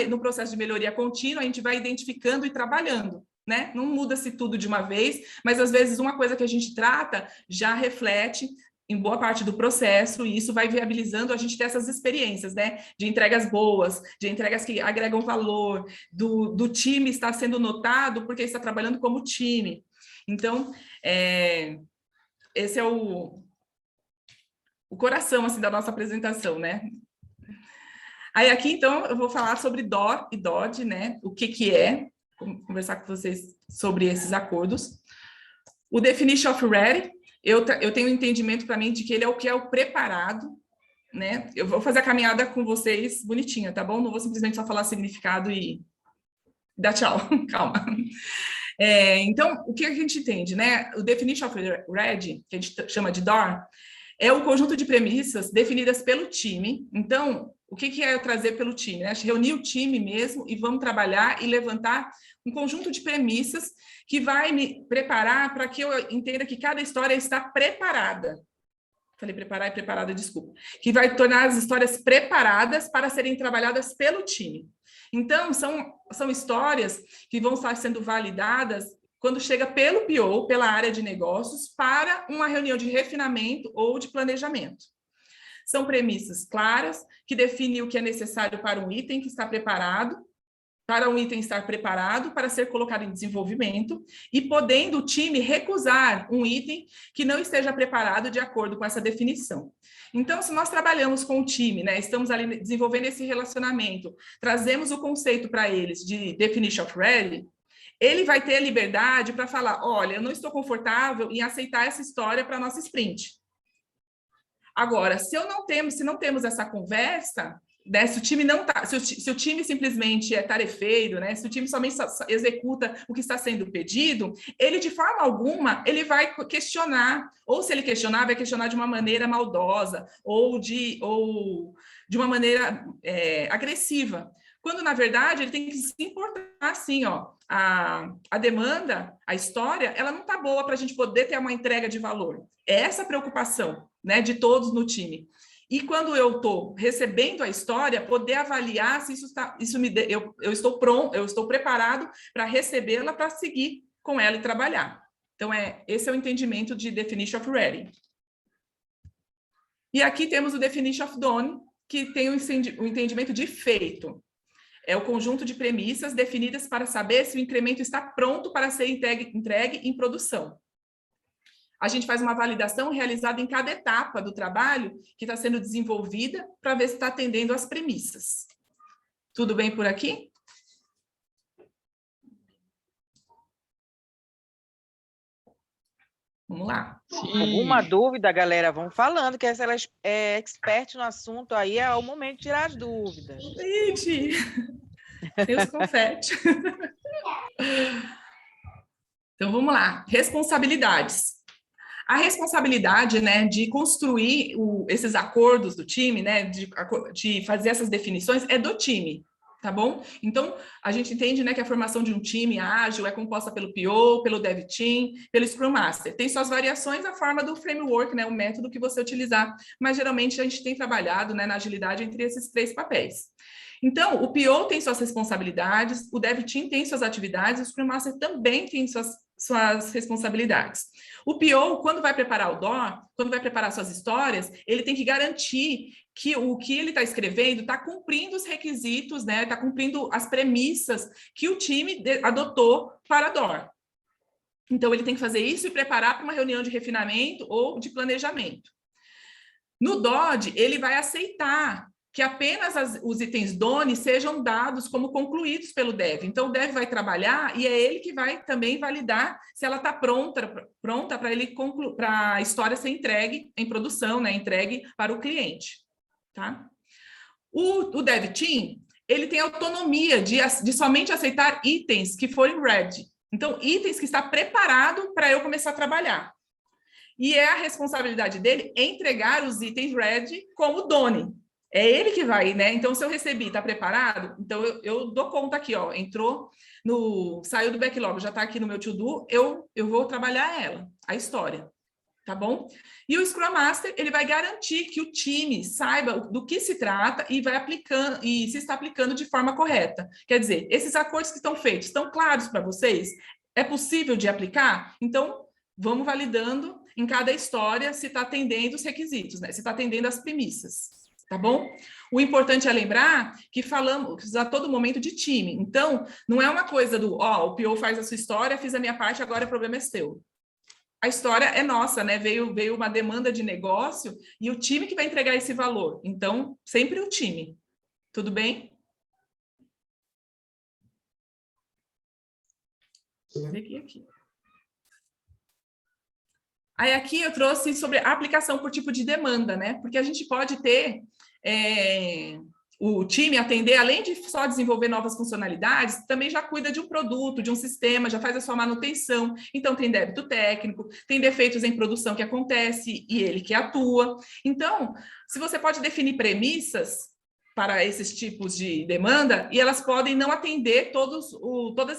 no processo de melhoria contínua, a gente vai identificando e trabalhando, né? Não muda-se tudo de uma vez, mas às vezes uma coisa que a gente trata já reflete em boa parte do processo, e isso vai viabilizando a gente ter essas experiências, né? De entregas boas, de entregas que agregam valor, do time estar sendo notado porque está trabalhando como time. Então, esse é o coração, assim, da nossa apresentação, né? Aí aqui, então, eu vou falar sobre DOR e DOD, né? O que é, vou conversar com vocês sobre esses acordos. O Definition of Ready, eu tenho um entendimento para mim de que ele é o que é o preparado, né? Eu vou fazer a caminhada com vocês bonitinha, tá bom? Não vou simplesmente só falar significado e dar tchau, calma. Então, o que a gente entende, né? O Definition of Ready, que a gente chama de DOR, é o conjunto de premissas definidas pelo time. Então, o que é trazer pelo time? Né? Reunir o time mesmo e vamos trabalhar e levantar um conjunto de premissas que vai me preparar para que eu entenda que cada história está preparada. Falei preparar e preparada, desculpa. Que vai tornar as histórias preparadas para serem trabalhadas pelo time. Então, são histórias que vão estar sendo validadas quando chega pelo PO, pela área de negócios, para uma reunião de refinamento ou de planejamento. São premissas claras, que definem o que é necessário para um item que está preparado, para um item estar preparado para ser colocado em desenvolvimento, e podendo o time recusar um item que não esteja preparado de acordo com essa definição. Então, se nós trabalhamos com o time, né, estamos ali desenvolvendo esse relacionamento, trazemos o conceito para eles de Definition of Ready, ele vai ter a liberdade para falar, olha, eu não estou confortável em aceitar essa história para a nossa sprint. Agora, se não temos essa conversa, né, se o time não tá, se o time simplesmente é tarefeiro, né, se o time somente executa o que está sendo pedido, ele de forma alguma ele vai questionar, ou se ele questionar, vai questionar de uma maneira maldosa ou de uma maneira agressiva. Quando, na verdade, ele tem que se importar, assim, ó, a demanda, a história, ela não está boa para a gente poder ter uma entrega de valor. É essa a preocupação, né, de todos no time. E quando eu estou recebendo a história, poder avaliar se eu estou pronto, eu estou preparado para recebê-la, para seguir com ela e trabalhar. Então, esse é o entendimento de Definition of Ready. E aqui temos o Definition of Done, que tem o entendimento de feito. É o conjunto de premissas definidas para saber se o incremento está pronto para ser entregue em produção. A gente faz uma validação realizada em cada etapa do trabalho que está sendo desenvolvida para ver se está atendendo às premissas. Tudo bem por aqui? Vamos lá. Sim. Alguma dúvida, galera? Vão falando, que essa ela é expert no assunto, aí é o momento de tirar as dúvidas. Gente, tem os confetes. Então, vamos lá. Responsabilidades. A responsabilidade, né, de construir esses acordos do time, né, de fazer essas definições, é do time, tá bom? Então, a gente entende, né, que a formação de um time ágil é composta pelo PO, pelo Dev Team, pelo Scrum Master. Tem suas variações a forma do framework, né, o método que você utilizar, mas geralmente a gente tem trabalhado, né, na agilidade entre esses 3 papéis. Então, o PO tem suas responsabilidades, o Dev Team tem suas atividades, o Scrum Master também tem suas responsabilidades. O PO, quando vai preparar o DOR, quando vai preparar suas histórias, ele tem que garantir que o que ele está escrevendo está cumprindo os requisitos, né? Está cumprindo as premissas que o time adotou para a DOR. Então, ele tem que fazer isso e preparar para uma reunião de refinamento ou de planejamento. No DOD, ele vai aceitar que apenas os itens DONE sejam dados como concluídos pelo Dev. Então, o Dev vai trabalhar e é ele que vai também validar se ela está pronta para a história ser entregue em produção, né? Entregue para o cliente. Tá? O Dev Team, ele tem autonomia de somente aceitar itens que forem ready. Então, itens que está preparado para eu começar a trabalhar. E é a responsabilidade dele entregar os itens ready como DONE. É ele que vai, né? Então, se eu recebi, está preparado? Então, eu dou conta aqui, ó. Saiu do backlog, já está aqui no meu to-do, eu vou trabalhar ela, a história. Tá bom? E o Scrum Master, ele vai garantir que o time saiba do que se trata e vai aplicando, e se está aplicando de forma correta. Quer dizer, esses acordos que estão feitos, estão claros para vocês? É possível de aplicar? Então, vamos validando em cada história se está atendendo os requisitos, né? Se está atendendo as premissas. Tá bom? O importante é lembrar que falamos a todo momento de time. Então, não é uma coisa o PO faz a sua história, fiz a minha parte, agora o problema é seu. A história é nossa, né? Veio uma demanda de negócio e o time que vai entregar esse valor. Então, sempre o time. Tudo bem? Vou ver aqui. Aí aqui eu trouxe sobre a aplicação por tipo de demanda, né? Porque a gente pode ter o time atender, além de só desenvolver novas funcionalidades, também já cuida de um produto, de um sistema, já faz a sua manutenção. Então, tem débito técnico, tem defeitos em produção que acontece e ele que atua. Então, se você pode definir premissas para esses tipos de demanda, e elas podem não atender todos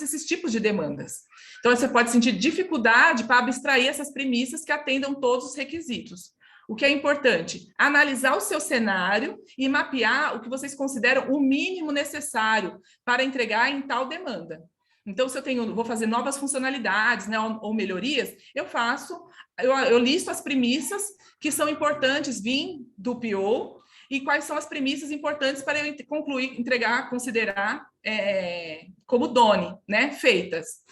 esses tipos de demandas. Então, você pode sentir dificuldade para abstrair essas premissas que atendam todos os requisitos. O que é importante? Analisar o seu cenário e mapear o que vocês consideram o mínimo necessário para entregar em tal demanda. Então, se eu vou fazer novas funcionalidades, né, ou melhorias, eu listo as premissas que são importantes vir do PO e quais são as premissas importantes para eu concluir, entregar, considerar como DONE, né, feitas.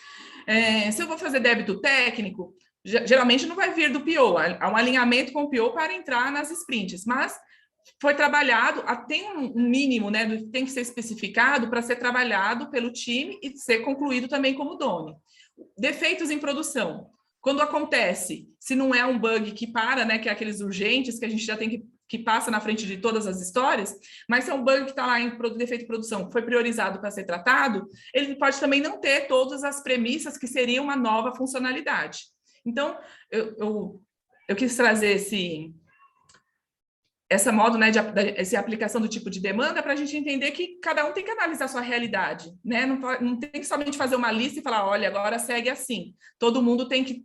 Se eu vou fazer débito técnico, geralmente não vai vir do PO, há um alinhamento com o PO para entrar nas sprints, mas foi trabalhado, tem um mínimo, né, tem que ser especificado para ser trabalhado pelo time e ser concluído também como DONE. Defeitos em produção. Quando acontece, se não é um bug que para, né, que é aqueles urgentes que a gente já tem que que passa na frente de todas as histórias, mas se é um bug que está lá em defeito de produção, foi priorizado para ser tratado, ele pode também não ter todas as premissas que seria uma nova funcionalidade. Então, eu quis trazer essa modo, né, essa aplicação do tipo de demanda para a gente entender que cada um tem que analisar a sua realidade, né? Não tem que somente fazer uma lista e falar, olha, agora segue assim. Todo mundo tem que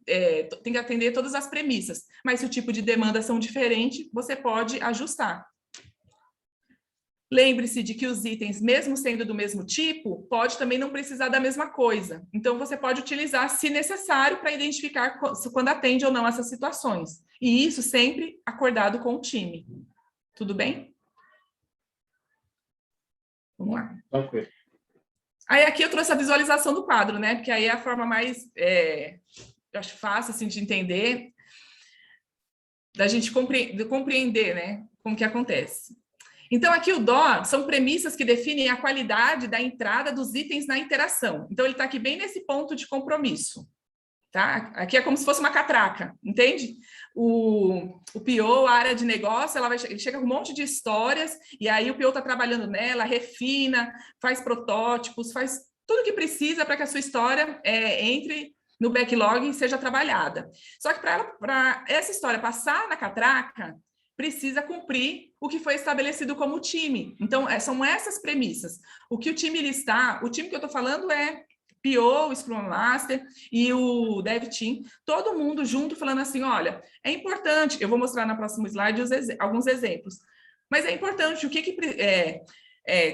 atender todas as premissas, mas se o tipo de demanda são diferentes, você pode ajustar. Lembre-se de que os itens, mesmo sendo do mesmo tipo, pode também não precisar da mesma coisa. Então, você pode utilizar, se necessário, para identificar quando atende ou não essas situações. E isso sempre acordado com o time. Tudo bem? Vamos lá. Tranquilo. Aí, aqui eu trouxe a visualização do quadro, né? Porque aí é a forma mais, eu acho fácil, assim, de entender, da gente compreender, né? Como que acontece. Então, aqui o DOR são premissas que definem a qualidade da entrada dos itens na interação. Então, ele está aqui bem nesse ponto de compromisso. Tá? Aqui é como se fosse uma catraca, entende? O PO, a área de negócio, ele chega com um monte de histórias, e aí o PO está trabalhando nela, refina, faz protótipos, faz tudo que precisa para que a sua história entre no backlog e seja trabalhada. Só que para essa história passar na catraca, precisa cumprir o que foi estabelecido como time. Então, são essas premissas. O que o time listar, o time que eu estou falando é PO, o Scrum Master e o Dev Team, todo mundo junto falando assim, olha, é importante, eu vou mostrar na próxima slide alguns exemplos, mas é importante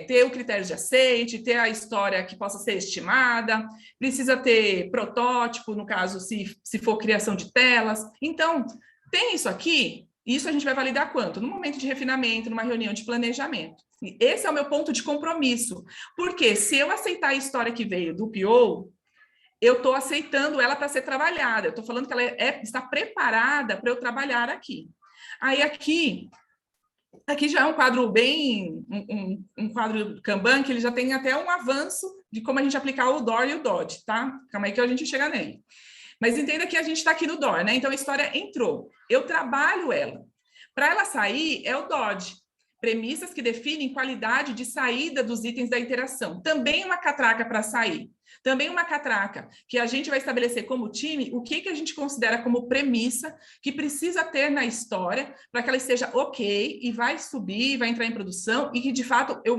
ter o critério de aceite, ter a história que possa ser estimada, precisa ter protótipo, no caso, se for criação de telas. Então, tem isso aqui. Isso a gente vai validar quanto? No momento de refinamento, numa reunião de planejamento. Esse é o meu ponto de compromisso. Porque se eu aceitar a história que veio do PO, eu estou aceitando ela para ser trabalhada. Eu estou falando que ela está preparada para eu trabalhar aqui. Aí aqui já é um quadro bem... um quadro Kanban, que ele já tem até um avanço de como a gente aplicar o DOR e o DOD, tá? Calma aí que a gente chega nele. Mas entenda que a gente está aqui no DOR, né? Então, a história entrou. Eu trabalho ela. Para ela sair, é o DOD. Premissas que definem qualidade de saída dos itens da interação. Também uma catraca para sair. Também uma catraca que a gente vai estabelecer como time o que a gente considera como premissa que precisa ter na história para que ela esteja ok e vai subir, vai entrar em produção e que, de fato, eu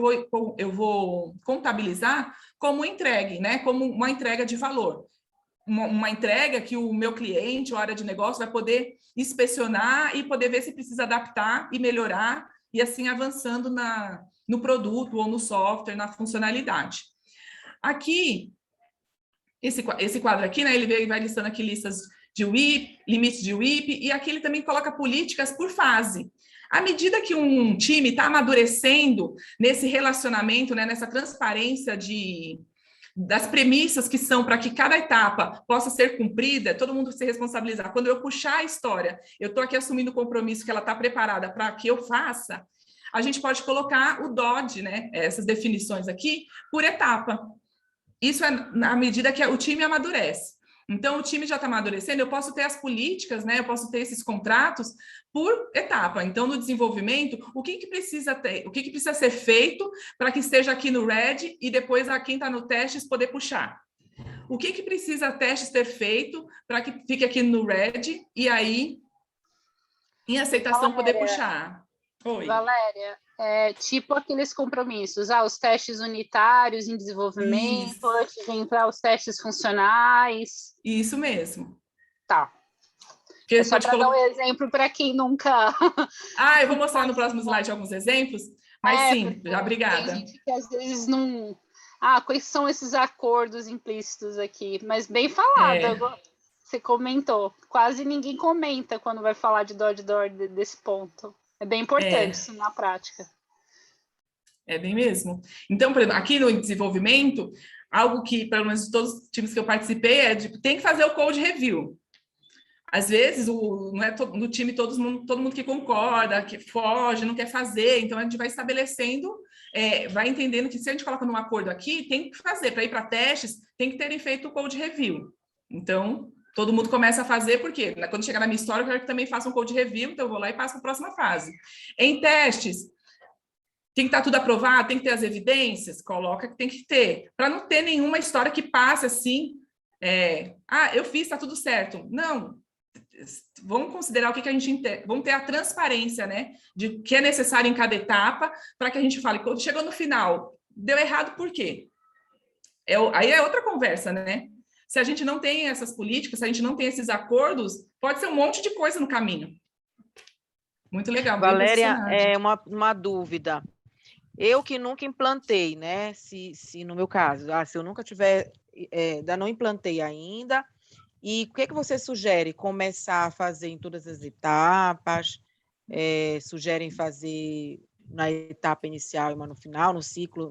vou contabilizar como entregue, né? Como uma entrega de valor. Uma entrega que o meu cliente ou área de negócio vai poder inspecionar e poder ver se precisa adaptar e melhorar, e assim avançando no produto ou no software, na funcionalidade. Aqui, esse quadro aqui, né, ele vai listando aqui listas de WIP, limites de WIP, e aqui ele também coloca políticas por fase. À medida que um time está amadurecendo nesse relacionamento, né, nessa transparência das premissas que são para que cada etapa possa ser cumprida, todo mundo se responsabilizar. Quando eu puxar a história, eu estou aqui assumindo o compromisso que ela está preparada para que eu faça, a gente pode colocar o DOD, né, essas definições aqui, por etapa. Isso é na medida que o time amadurece. Então, o time já está amadurecendo, eu posso ter as políticas, né, eu posso ter esses contratos por etapa. Então, no desenvolvimento, o que precisa ter, o que precisa ser feito para que esteja aqui no Red e depois quem está no testes poder puxar? O que precisa testes ter feito para que fique aqui no Red e aí, em aceitação, poder puxar? Oi. Valéria, tipo aqueles compromissos, os testes unitários em desenvolvimento, Isso. antes de entrar os testes funcionais. Isso mesmo. Tá. Porque só para dar um exemplo para quem nunca... eu vou mostrar no próximo slide alguns exemplos, mas sim, já obrigada. Tem gente que às vezes não... quais são esses acordos implícitos aqui? Mas bem falado, você comentou. Quase ninguém comenta quando vai falar de DOD desse ponto. É bem importante isso na prática. É bem mesmo. Então, por exemplo, aqui no desenvolvimento, algo que, pelo menos de todos os times que eu participei, tem que fazer o code review. Às vezes, não é no time todo mundo que concorda, que foge, não quer fazer. Então, a gente vai estabelecendo, vai entendendo que se a gente coloca num acordo aqui, tem que fazer. Para ir para testes, tem que terem feito o code review. Então, Todo mundo começa a fazer, porque quando chegar na minha história, eu quero que também faça um code review, então eu vou lá e passo para a próxima fase. Em testes, tem que estar tudo aprovado, tem que ter as evidências, coloca que tem que ter, para não ter nenhuma história que passe assim, eu fiz, está tudo certo. Não, vamos considerar o que a gente vamos ter a transparência, né, de o que é necessário em cada etapa, para que a gente fale, quando chegou no final, deu errado por quê? Aí é outra conversa, né? Se a gente não tem essas políticas, se a gente não tem esses acordos, pode ser um monte de coisa no caminho. Muito legal. Valéria, uma dúvida. Eu que nunca implantei, né? Se no meu caso, se eu nunca tiver, ainda não implantei ainda, e o que você sugere? Começar a fazer em todas as etapas? Sugerem fazer na etapa inicial e uma no final, no cycle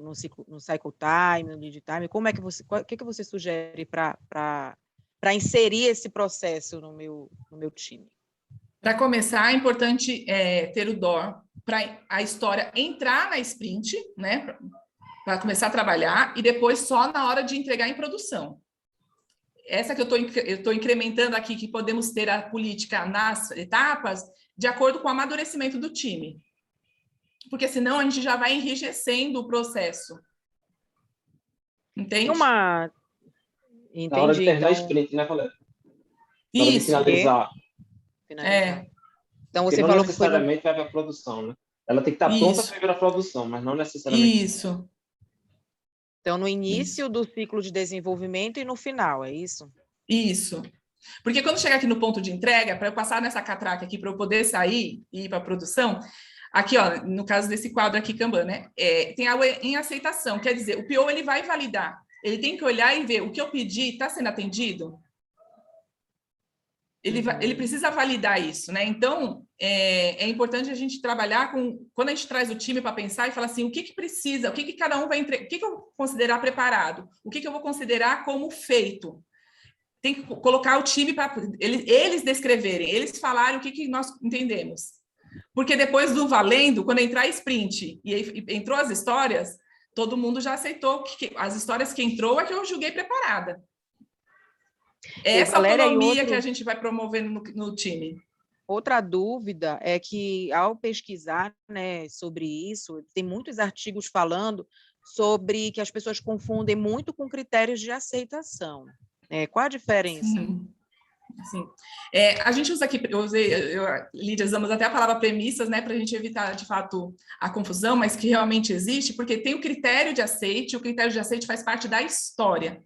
time, no lead time? Como é que você, o que você sugere para inserir esse processo no meu time? Para começar, é importante ter o DOR para a história entrar na sprint, né? Para começar a trabalhar, e depois só na hora de entregar em produção. Essa que eu estou incrementando aqui, que podemos ter a política nas etapas, de acordo com o amadurecimento do time. Porque senão a gente já vai enrijecendo o processo. Entende? Entendi. Na hora de terminar a sprint, né, Valéria? Na hora de finalizar. Então, você não falou necessariamente vai para a produção, né? Ela tem que estar pronta para ir para a produção, mas não necessariamente. Isso. Então, no início do ciclo de desenvolvimento e no final, é isso? Isso. Porque quando chegar aqui no ponto de entrega, para eu passar nessa catraca aqui, para eu poder sair e ir para a produção, aqui, ó, no caso desse quadro aqui, Kanban, né? Tem algo em aceitação, quer dizer, o PO ele vai validar. Ele tem que olhar e ver o que eu pedi está sendo atendido? Ele precisa validar isso, né? Então, é importante a gente trabalhar quando a gente traz o time para pensar e falar assim, o que precisa, o que cada um vai entregar, o que eu vou considerar preparado, o que eu vou considerar como feito. Tem que colocar o time para eles descreverem, eles falarem o que nós entendemos. Porque depois do valendo, quando entrar sprint e entrou as histórias, todo mundo já aceitou que as histórias que entrou é que eu julguei preparada. Essa autonomia que a gente vai promovendo no time. Outra dúvida é que, ao pesquisar, né, sobre isso, tem muitos artigos falando sobre que as pessoas confundem muito com critérios de aceitação. Qual a diferença? Sim. A gente usa aqui, Lídia, usamos até a palavra premissas, né, para a gente evitar, de fato, a confusão, mas que realmente existe, porque tem o critério de aceite, o critério de aceite faz parte da história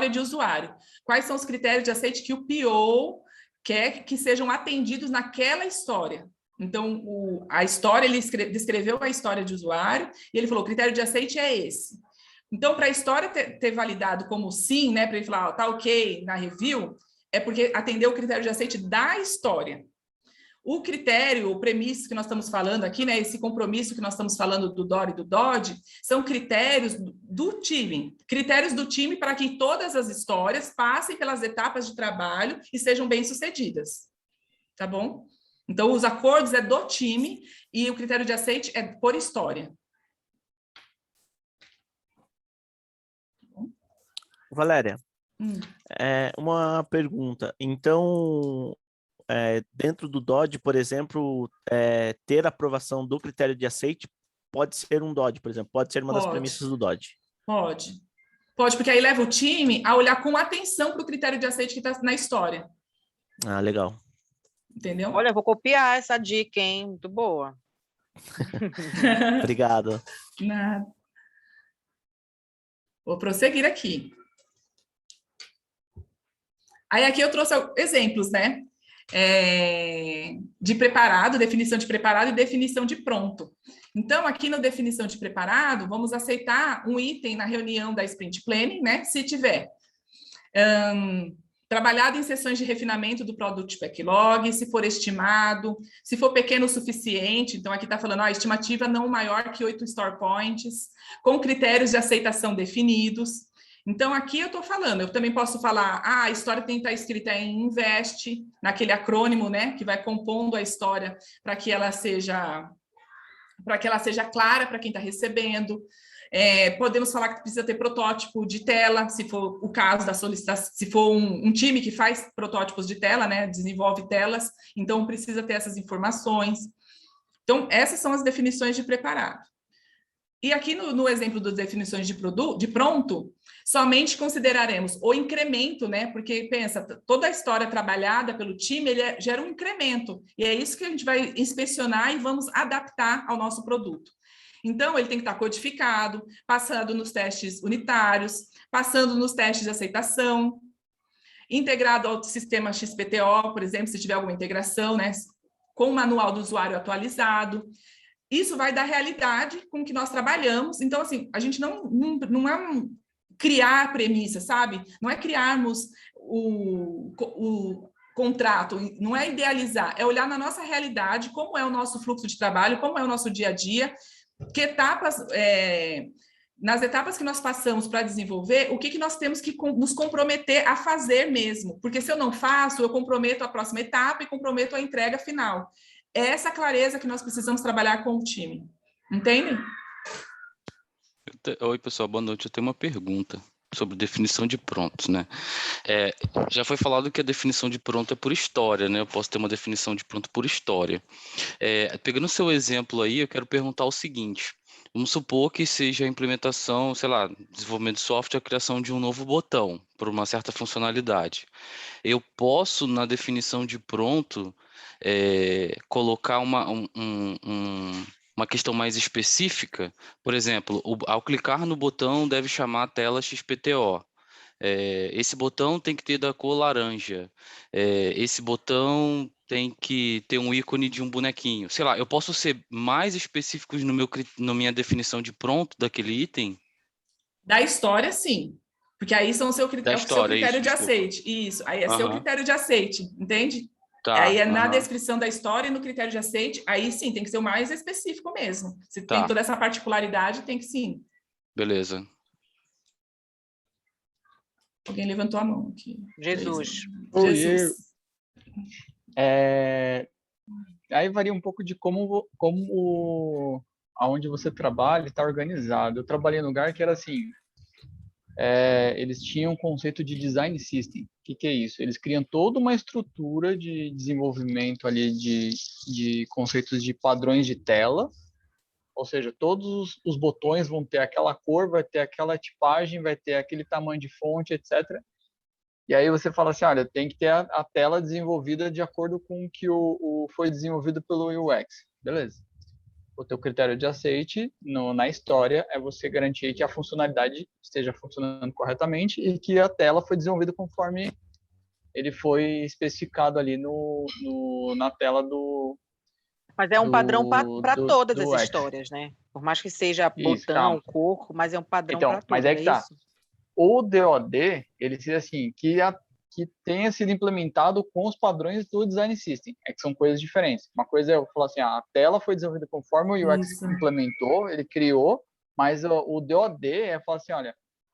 de usuário. Quais são os critérios de aceite que o PO quer que sejam atendidos naquela história? Então, a história, ele descreveu a história de usuário, e ele falou, o critério de aceite é esse. Então, para a história ter validado como sim, né, para ele falar, tá ok na review, é porque atendeu o critério de aceite da história. O critério, o premissa que nós estamos falando aqui, né, esse compromisso que nós estamos falando do DOR e do DOD, são critérios do time. Critérios do time para que todas as histórias passem pelas etapas de trabalho e sejam bem-sucedidas. Tá bom? Então, os acordos é do time e o critério de aceite é por história. Valéria, uma pergunta. Então, dentro do DOD, por exemplo, ter aprovação do critério de aceite pode ser um DOD, por exemplo, pode ser uma das premissas do DOD. Pode, porque aí leva o time a olhar com atenção para o critério de aceite que está na história. Ah, legal. Entendeu? Olha, eu vou copiar essa dica, hein? Muito boa. Obrigado. Nada. Vou prosseguir aqui. Aí aqui eu trouxe exemplos, né? De preparado, definição de preparado e definição de pronto. Então, aqui na definição de preparado, vamos aceitar um item na reunião da Sprint Planning, né? Se tiver trabalhado em sessões de refinamento do Product Backlog, se for estimado, se for pequeno o suficiente, então aqui está falando, a estimativa não maior que 8 store points, com critérios de aceitação definidos. Então, aqui eu estou falando, eu também posso falar, a história tem que estar escrita em INVEST, naquele acrônimo, né, que vai compondo a história para que ela seja clara para quem está recebendo. Podemos falar que precisa ter protótipo de tela, se for o caso da solicitação, se for um time que faz protótipos de tela, né, desenvolve telas, então precisa ter essas informações. Então, essas são as definições de preparado. E aqui no exemplo das definições de pronto, somente consideraremos o incremento, né? Porque, pensa, toda a história trabalhada pelo time, ele gera um incremento. E é isso que a gente vai inspecionar e vamos adaptar ao nosso produto. Então, ele tem que estar codificado, passando nos testes unitários, passando nos testes de aceitação, integrado ao sistema XPTO, por exemplo, se tiver alguma integração, né? Com o manual do usuário atualizado. Isso vai dar realidade com que nós trabalhamos. Então, assim, a gente não é criar premissa, sabe? Não é criarmos o contrato, não é idealizar, é olhar na nossa realidade, como é o nosso fluxo de trabalho, como é o nosso dia a dia, que etapas, nas etapas que nós passamos para desenvolver, o que nós temos que nos comprometer a fazer mesmo. Porque se eu não faço, eu comprometo a próxima etapa e comprometo a entrega final. É essa clareza que nós precisamos trabalhar com o time. Entende? Oi, pessoal, boa noite. Eu tenho uma pergunta sobre definição de prontos, né? Já foi falado que a definição de pronto é por história, né? Eu posso ter uma definição de pronto por história. Pegando o seu exemplo aí, eu quero perguntar o seguinte. Vamos supor que seja a implementação, sei lá, desenvolvimento de software, a criação de um novo botão por uma certa funcionalidade. Eu posso, na definição de pronto, colocar uma questão mais específica. Por exemplo, ao clicar no botão, deve chamar a tela XPTO. Esse botão tem que ter da cor laranja. Esse botão tem que ter um ícone de um bonequinho. Sei lá, eu posso ser mais específico na minha definição de pronto daquele item? Da história, sim. Porque aí são seu critério de aceite. Isso, aí é seu critério de aceite, entende? Tá, aí é na descrição da história e no critério de aceite, aí sim, tem que ser o mais específico mesmo. Se tem toda essa particularidade, tem que sim. Beleza. Alguém levantou a mão aqui. Jesus. Aí varia um pouco de como aonde você trabalha está organizado. Eu trabalhei num lugar que era assim, eles tinham um conceito de design system. O que é isso? Eles criam toda uma estrutura de desenvolvimento ali de conceitos de padrões de tela, ou seja, todos os botões vão ter aquela cor, vai ter aquela tipagem, vai ter aquele tamanho de fonte, etc. E aí você fala assim, olha, tem que ter a tela desenvolvida de acordo com o que foi desenvolvido pelo UX. Beleza. O teu critério de aceite na história é você garantir que a funcionalidade esteja funcionando corretamente e que a tela foi desenvolvida conforme ele foi especificado ali na tela do... Mas é um padrão para todas as histórias, né? Por mais que seja botão, cor, mas é um padrão para todas. Mas é que tá. O DOD, ele diz assim, que tenha sido implementado com os padrões do Design System. Que são coisas diferentes. Uma coisa é eu falar assim, a tela foi desenvolvida conforme o UX implementou, ele criou, mas o DOD é falar assim, olha,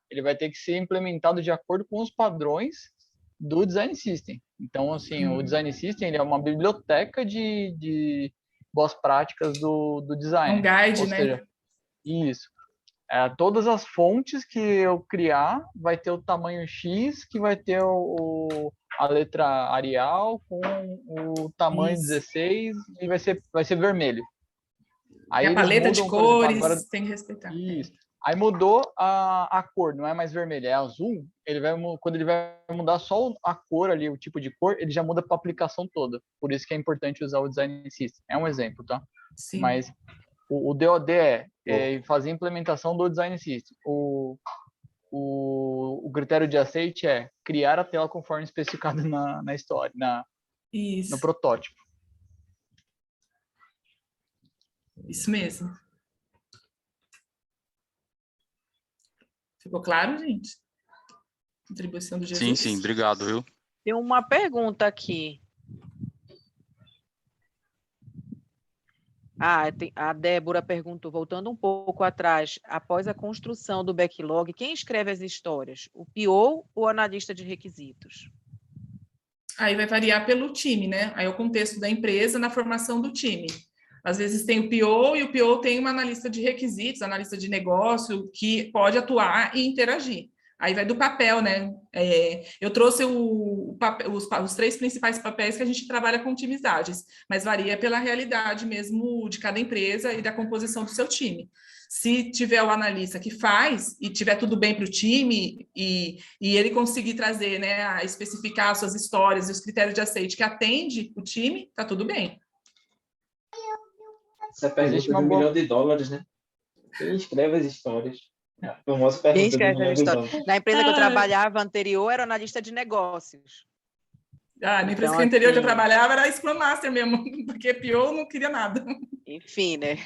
ele vai ter que ser implementado de acordo com os padrões do Design System. Então, assim, o Design System ele é uma biblioteca de boas práticas do design. Um guide, Ou seja, isso. Todas as fontes que eu criar vai ter o tamanho X, que vai ter a letra Arial com o tamanho 16 e vai ser vermelho. Aí a paleta de cores, agora, tem que respeitar. Isso. Aí mudou a cor, não é mais vermelho, é azul. Quando ele vai mudar só a cor ali, o tipo de cor, ele já muda para a aplicação toda. Por isso que é importante usar o Design System. É um exemplo, tá? Sim. Mas o DOD é fazer a implementação do Design System. O critério de aceite é criar a tela conforme especificado na história, no protótipo. Isso mesmo. Ficou claro, gente? Contribuição do Jesus? Sim, obrigado, viu? Tem uma pergunta aqui. A Débora perguntou, voltando um pouco atrás, após a construção do backlog, quem escreve as histórias? O PO ou o analista de requisitos? Aí vai variar pelo time, né? Aí é o contexto da empresa na formação do time. Às vezes tem o PO e o PO tem uma analista de requisitos, analista de negócio, que pode atuar e interagir. Aí vai do papel, né? Eu trouxe os 3 principais papéis que a gente trabalha com times ágeis, mas varia pela realidade mesmo de cada empresa e da composição do seu time. Se tiver o analista que faz e tiver tudo bem para o time e ele conseguir trazer, né, especificar suas histórias e os critérios de aceite que atende o time, tá tudo bem. Essa pergunta de $1 milhão, né? Quem escreve as histórias? A famosa pergunta Quem escreve a história? Na empresa que eu Ah. trabalhava anterior, era analista de negócios. Na empresa Então, que anterior que eu assim, trabalhava era Scrum Master mesmo, porque PO não queria nada. Enfim, né?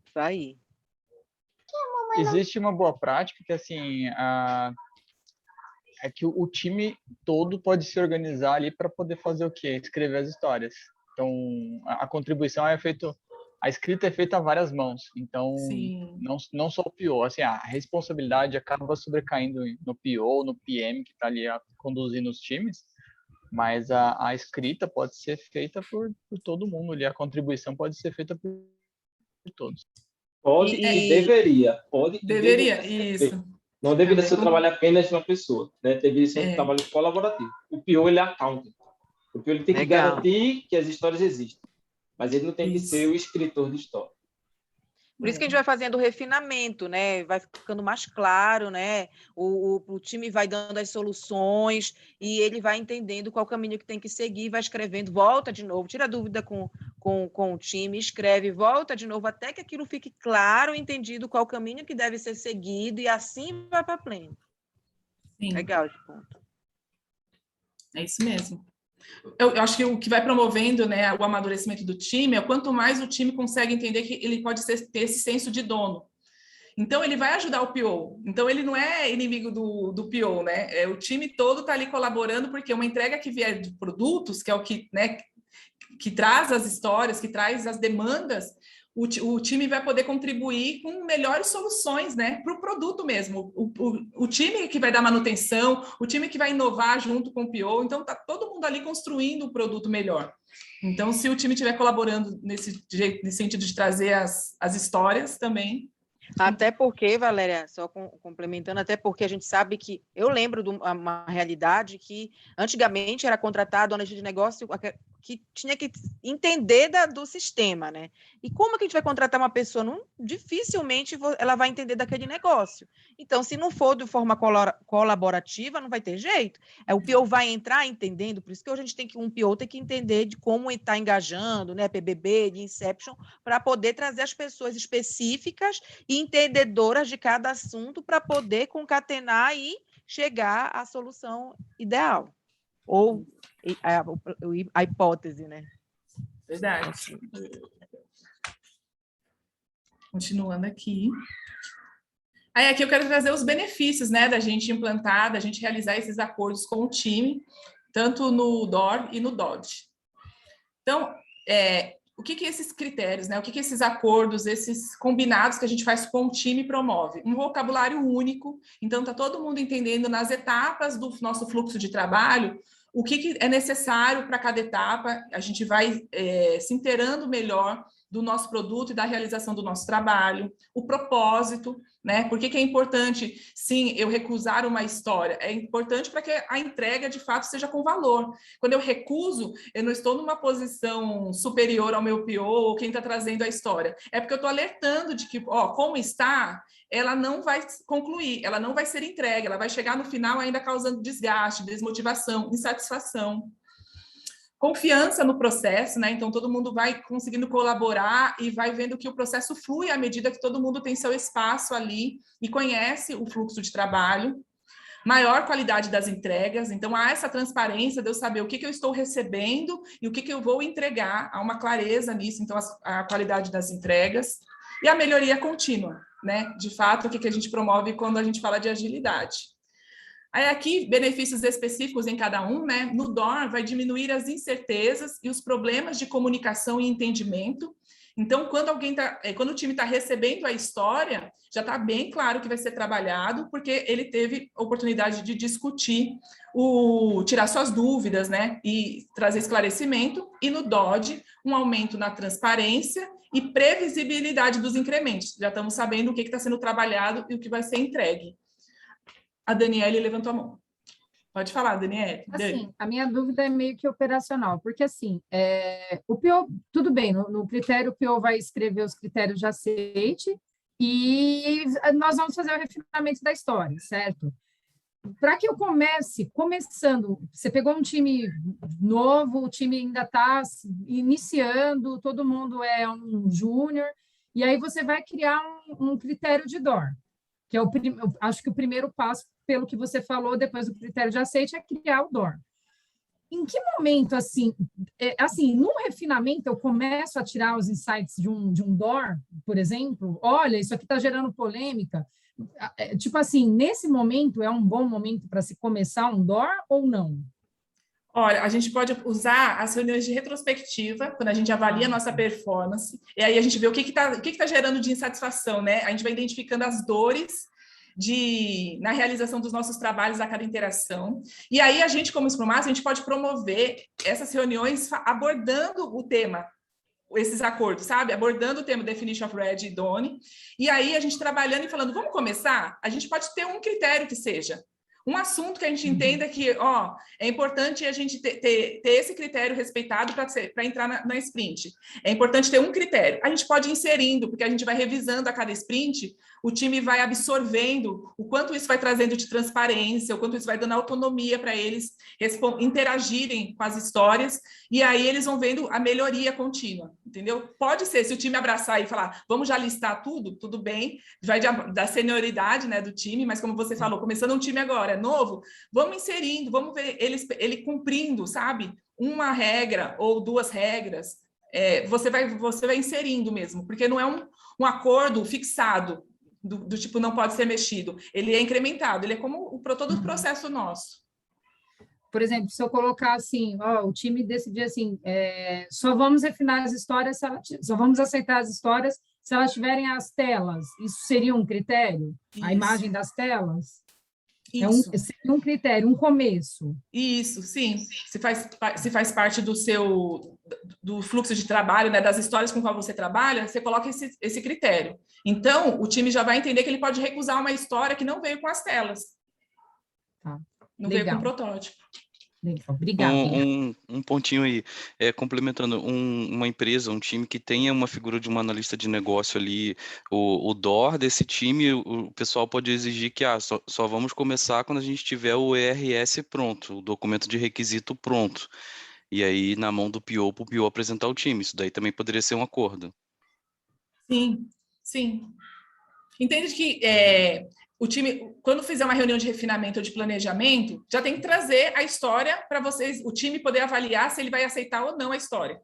Isso aí. Existe uma boa prática que, assim, é que o time todo pode se organizar ali para poder fazer o quê? Escrever as histórias. Então, a contribuição é feita, a escrita é feita a várias mãos. Então, não só o PO, assim, a responsabilidade acaba sobrecaindo no PO, no PM, que está ali conduzindo os times, mas a escrita pode ser feita por todo mundo ali, a contribuição pode ser feita por todos. Pode e deveria. Deveria, isso. Não deveria ser o trabalho apenas de uma pessoa, né? Deveria ser um trabalho colaborativo. O PO, ele é accountant. O PO, ele tem que garantir que as histórias existem, mas ele não tem que ser o escritor de história. Por isso que a gente vai fazendo o refinamento, né? Vai ficando mais claro, né? O time vai dando as soluções e ele vai entendendo qual caminho que tem que seguir, vai escrevendo, volta de novo, tira dúvida com o time, escreve, volta de novo, até que aquilo fique claro, entendido qual caminho que deve ser seguido e assim vai para frente. Legal esse ponto. É isso mesmo. Eu acho que o que vai promovendo, né, o amadurecimento do time é quanto mais o time consegue entender que ele pode ter esse senso de dono. Então, ele vai ajudar o PO. Então, ele não é inimigo do PO, né? O time todo está ali colaborando, porque uma entrega que vier de produtos, que é o que, né, que traz as histórias, que traz as demandas, o time vai poder contribuir com melhores soluções, né, para o produto mesmo. O time que vai dar manutenção, o time que vai inovar junto com o PO, então está todo mundo ali construindo um produto melhor. Então, se o time estiver colaborando nesse sentido de trazer as histórias também. Até porque, Valéria, só complementando, até porque a gente sabe que, eu lembro de uma realidade que antigamente era contratado analista de negócio que tinha que entender do sistema, né? E como que a gente vai contratar uma pessoa? Dificilmente ela vai entender daquele negócio. Então, se não for de forma colaborativa, não vai ter jeito. O PO vai entrar entendendo, por isso que a gente um PO tem que entender de como está engajando, né? PBB, de Inception, para poder trazer as pessoas específicas e entendedoras de cada assunto para poder concatenar e chegar à solução ideal. Ou a hipótese, né? Verdade. Continuando aqui. Aí aqui eu quero trazer os benefícios, né, da gente implantar, da gente realizar esses acordos com o time, tanto no DOR e no DOD. Então, o que esses critérios, né? O que esses acordos, esses combinados que a gente faz com o time promove? Um vocabulário único, então está todo mundo entendendo nas etapas do nosso fluxo de trabalho o que é necessário para cada etapa, a gente vai se inteirando melhor do nosso produto e da realização do nosso trabalho, o propósito, né? Por que é importante, sim, eu recusar uma história? É importante para que a entrega, de fato, seja com valor. Quando eu recuso, eu não estou numa posição superior ao meu PO ou quem está trazendo a história. É porque eu estou alertando de que, como está, ela não vai concluir, ela não vai ser entregue, ela vai chegar no final ainda causando desgaste, desmotivação, insatisfação. Confiança no processo, né? Então, todo mundo vai conseguindo colaborar e vai vendo que o processo flui à medida que todo mundo tem seu espaço ali e conhece o fluxo de trabalho. Maior qualidade das entregas, então há essa transparência de eu saber o que eu estou recebendo e o que eu vou entregar, há uma clareza nisso, então a qualidade das entregas. E a melhoria contínua, né? De fato, o que a gente promove quando a gente fala de agilidade. Aí aqui, benefícios específicos em cada um, né? No DOR, vai diminuir as incertezas e os problemas de comunicação e entendimento. Então, quando o time está recebendo a história, já está bem claro que vai ser trabalhado, porque ele teve oportunidade de discutir, tirar suas dúvidas, né? E trazer esclarecimento. E no DOD, um aumento na transparência e previsibilidade dos incrementos. Já estamos sabendo o que está sendo trabalhado e o que vai ser entregue. A Daniele levantou a mão. Pode falar, Daniele. Assim, a minha dúvida é meio que operacional, porque assim, o PO, tudo bem, no critério o PO vai escrever os critérios de aceite e nós vamos fazer o refinamento da história, certo? Para que eu começando, você pegou um time novo, o time ainda está iniciando, todo mundo é um júnior, e aí você vai criar um critério de DOR, que é acho que o primeiro passo, pelo que você falou, depois do critério de aceite, é criar o DOR. Em que momento, assim, num refinamento, eu começo a tirar os insights de um DOR, por exemplo? Olha, isso aqui está gerando polêmica. Tipo assim, nesse momento, é um bom momento para se começar um DOR ou não? Olha, a gente pode usar as reuniões de retrospectiva, quando a gente avalia a nossa performance, e aí a gente vê o que está gerando de insatisfação, né? A gente vai identificando as dores na realização dos nossos trabalhos a cada interação. E aí a gente, como Scrum Master, a gente pode promover essas reuniões abordando o tema, esses acordos, sabe? Abordando o tema Definition of Red e Done. E aí a gente trabalhando e falando, vamos começar? A gente pode ter um critério que seja um assunto que a gente entenda que é importante a gente ter esse critério respeitado para entrar na sprint. É importante ter um critério. A gente pode ir inserindo, porque a gente vai revisando a cada sprint, o time vai absorvendo o quanto isso vai trazendo de transparência, o quanto isso vai dando autonomia para eles interagirem com as histórias, e aí eles vão vendo a melhoria contínua, entendeu? Pode ser, se o time abraçar e falar, vamos já listar tudo bem, vai da senioridade, né, do time, mas como você falou, começando um time agora, novo, vamos inserindo, vamos ver ele cumprindo, sabe? Uma regra ou duas regras, você vai inserindo mesmo, porque não é um acordo fixado, do tipo não pode ser mexido, ele é incrementado, ele é como todo o processo nosso. Por exemplo, se eu colocar assim, o time decidir assim, só vamos refinar as histórias, só vamos aceitar as histórias se elas tiverem as telas, isso seria um critério? Isso. A imagem das telas? Isso. Seria um critério, um começo. Isso, sim. Se faz parte do fluxo de trabalho, né, das histórias com qual você trabalha, você coloca esse critério. Então, o time já vai entender que ele pode recusar uma história que não veio com as telas. Tá. Não veio com o protótipo. Legal. Obrigada. Um pontinho aí, complementando, uma empresa, um time que tenha uma figura de um analista de negócio ali, o DOR desse time, o pessoal pode exigir que só vamos começar quando a gente tiver o ERS pronto, o documento de requisito pronto. E aí, na mão do PO, para o PO apresentar o time. Isso daí também poderia ser um acordo. Sim, sim. Entende que o time, quando fizer uma reunião de refinamento ou de planejamento, já tem que trazer a história para vocês, o time poder avaliar se ele vai aceitar ou não a história,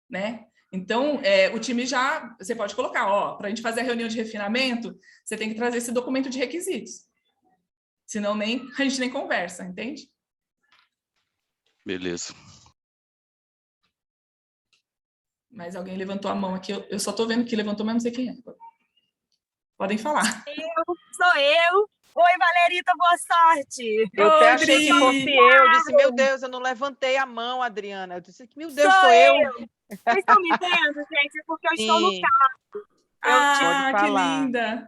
né? Então, o time você pode colocar, para a gente fazer a reunião de refinamento, você tem que trazer esse documento de requisitos. Senão a gente nem conversa, entende? Beleza. Mas alguém levantou a mão aqui, eu só estou vendo que levantou, mas não sei quem é. Podem falar. Sou eu. Oi, Valerita, boa sorte. Eu até achei que fosse eu. Disse, meu Deus, eu não levantei a mão, Adriana. Eu disse, meu Deus, sou eu. Vocês estão me vendo, gente? É porque eu estou no carro. Que linda.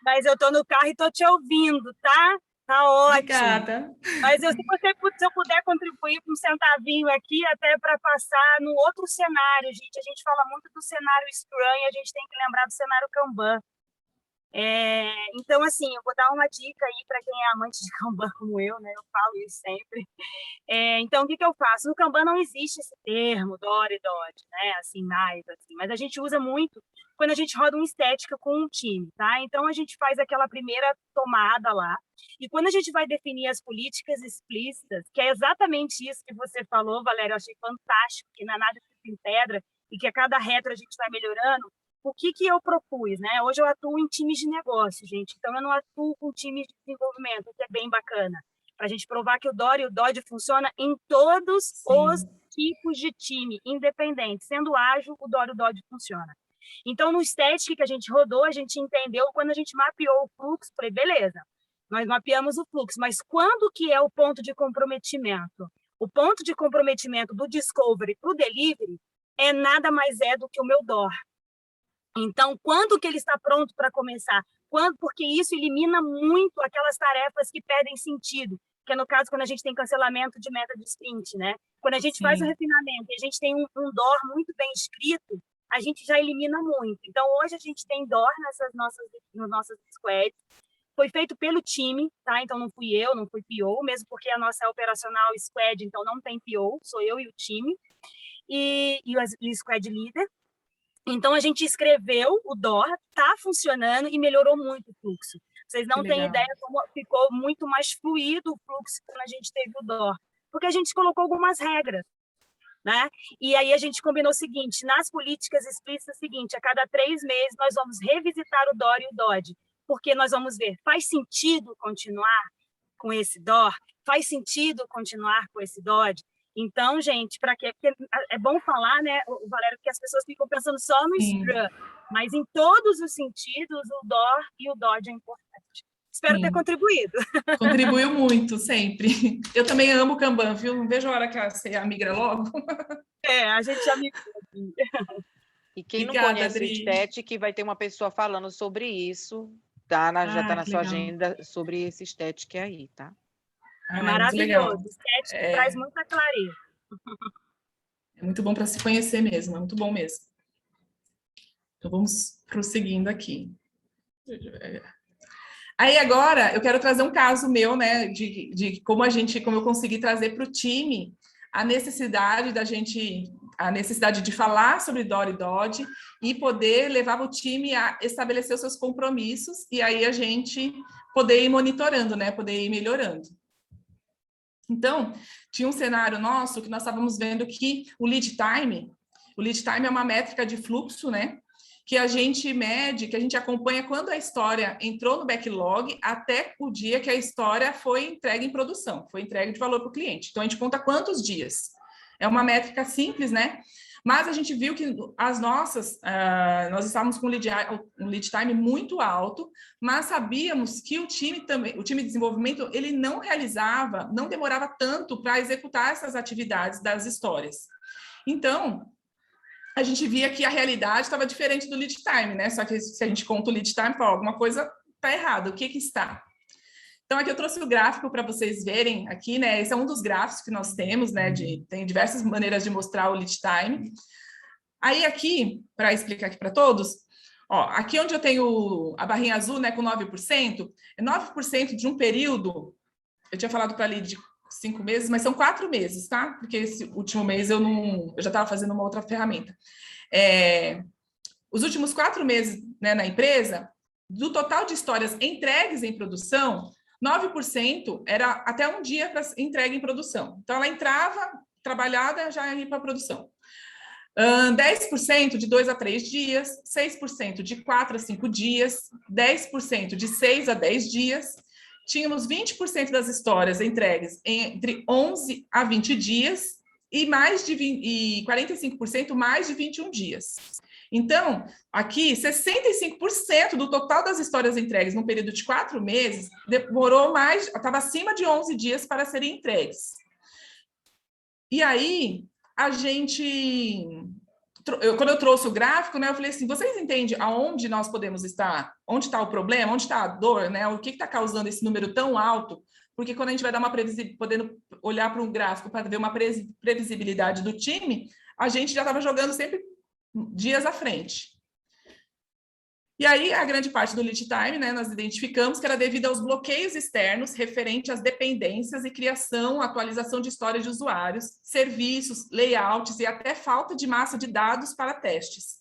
Mas eu estou no carro e estou te ouvindo, tá? Tá ótimo. Obrigada. Mas se eu puder contribuir com um centavinho aqui, até para passar no outro cenário, gente. A gente fala muito do cenário Scrum e a gente tem que lembrar do cenário Kanban. Então, assim, eu vou dar uma dica aí para quem é amante de Kanban como eu, né? Eu falo isso sempre. Então, o que eu faço? No Kanban não existe esse termo, DOR e DOD, né? Assim, mais, assim, mas a gente usa muito quando a gente roda uma estética com um time, tá? Então, a gente faz aquela primeira tomada lá, e quando a gente vai definir as políticas explícitas, que é exatamente isso que você falou, Valéria, eu achei fantástico, que não é nada escrito em pedra, e que a cada retro a gente vai melhorando. O que eu propus, né? Hoje eu atuo em times de negócio, gente, então eu não atuo com times de desenvolvimento, que é bem bacana. para a gente provar que o DOR e o DOD funciona em todos os tipos de time, independente. Sendo ágil, o DOR e o DOD funciona. Então, no static que a gente rodou, a gente entendeu, quando a gente mapeou o fluxo, falei, beleza, nós mapeamos o fluxo, mas quando que é o ponto de comprometimento? O ponto de comprometimento do discovery para o delivery nada mais do que o meu DOR. Então, quando que ele está pronto para começar? Porque isso elimina muito aquelas tarefas que perdem sentido, que é no caso quando a gente tem cancelamento de meta de sprint, né? Quando a gente faz o refinamento e a gente tem um DOR muito bem escrito, a gente já elimina muito. Então, hoje a gente tem DOR nos nossos squads. Foi feito pelo time, tá? Então, não fui eu, não fui PO, mesmo porque a nossa é operacional squad, então não tem PO, sou eu e o time, e o squad leader. Então, a gente escreveu o DOR, tá funcionando e melhorou muito o fluxo. Vocês não têm ideia como ficou muito mais fluido o fluxo quando a gente teve o DOR, porque a gente colocou algumas regras, né? E aí a gente combinou o seguinte, nas políticas explícitas, o seguinte, a cada 3 meses nós vamos revisitar o DOR e o DOD, porque nós vamos ver, faz sentido continuar com esse DOR? Faz sentido continuar com esse DOD? Então, gente, para quê? Porque é bom falar, né, Valério, porque as pessoas ficam pensando só no Scrum, mas em todos os sentidos, o DOR e o DOD é importante. Espero ter contribuído. Contribuiu muito, sempre. Eu também amo o Kanban, viu? Não vejo a hora que você migra logo. A gente já migrou. E quem não conhece o Static, vai ter uma pessoa falando sobre isso, tá? Já está na sua agenda sobre esse Static aí, tá? Maravilhoso. O Static traz muita clareza. É muito bom para se conhecer mesmo, é muito bom mesmo. Então, vamos prosseguindo aqui. Aí, agora, eu quero trazer um caso meu, né, de como eu consegui trazer para o time a necessidade de falar sobre DOR e DOD e poder levar o time a estabelecer os seus compromissos e aí a gente poder ir monitorando, né, poder ir melhorando. Então, tinha um cenário nosso que nós estávamos vendo que o lead time é uma métrica de fluxo, né, que a gente mede, que a gente acompanha quando a história entrou no backlog até o dia que a história foi entregue em produção, foi entregue de valor para o cliente. Então, a gente conta quantos dias. É uma métrica simples, né? Mas a gente viu que nós estávamos com um lead time muito alto, mas sabíamos que o time de desenvolvimento, ele não demorava tanto para executar essas atividades das histórias. Então, a gente via que a realidade estava diferente do lead time, né? Só que se a gente conta o lead time, alguma coisa está errada. O que está? Então, aqui eu trouxe o gráfico para vocês verem aqui, né? Esse é um dos gráficos que nós temos, né? Tem diversas maneiras de mostrar o lead time. Aí, aqui, para explicar aqui para todos, aqui onde eu tenho a barrinha azul, né, com 9%, é 9% de um período. Eu tinha falado para ali de 5 meses, mas são 4 meses, tá? Porque esse último mês eu já estava fazendo uma outra ferramenta. Os últimos 4 meses, né, na empresa, do total de histórias entregues em produção, 9% era até um dia para entrega em produção. Então, ela entrava, trabalhada, já ia para a produção. 10% de 2 a 3 dias, 6% de 4 a 5 dias, 10% de 6 a 10 dias. Tínhamos 20% das histórias entregues entre 11 a 20 dias e 45% mais de 21 dias. Então, aqui, 65% do total das histórias entregues num período de 4 meses estava acima de 11 dias para serem entregues. E aí, quando eu trouxe o gráfico, né, eu falei assim, vocês entendem aonde nós podemos estar? Onde está o problema? Onde está a dor? Né? O que está causando esse número tão alto? Porque quando a gente vai dar podendo olhar para um gráfico para ver uma previsibilidade do time, a gente já estava jogando sempre dias à frente. E aí, a grande parte do lead time, né, nós identificamos que era devido aos bloqueios externos referente às dependências e criação, atualização de história de usuários, serviços, layouts e até falta de massa de dados para testes.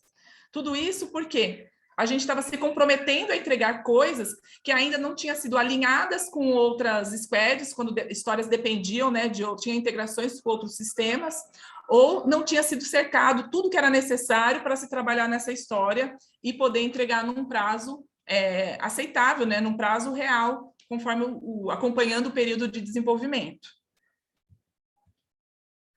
Tudo isso porque a gente estava se comprometendo a entregar coisas que ainda não tinham sido alinhadas com outras squads, quando histórias dependiam, né, tinha integrações com outros sistemas, ou não tinha sido cercado tudo que era necessário para se trabalhar nessa história e poder entregar num prazo aceitável, né, num prazo real conforme acompanhando o período de desenvolvimento.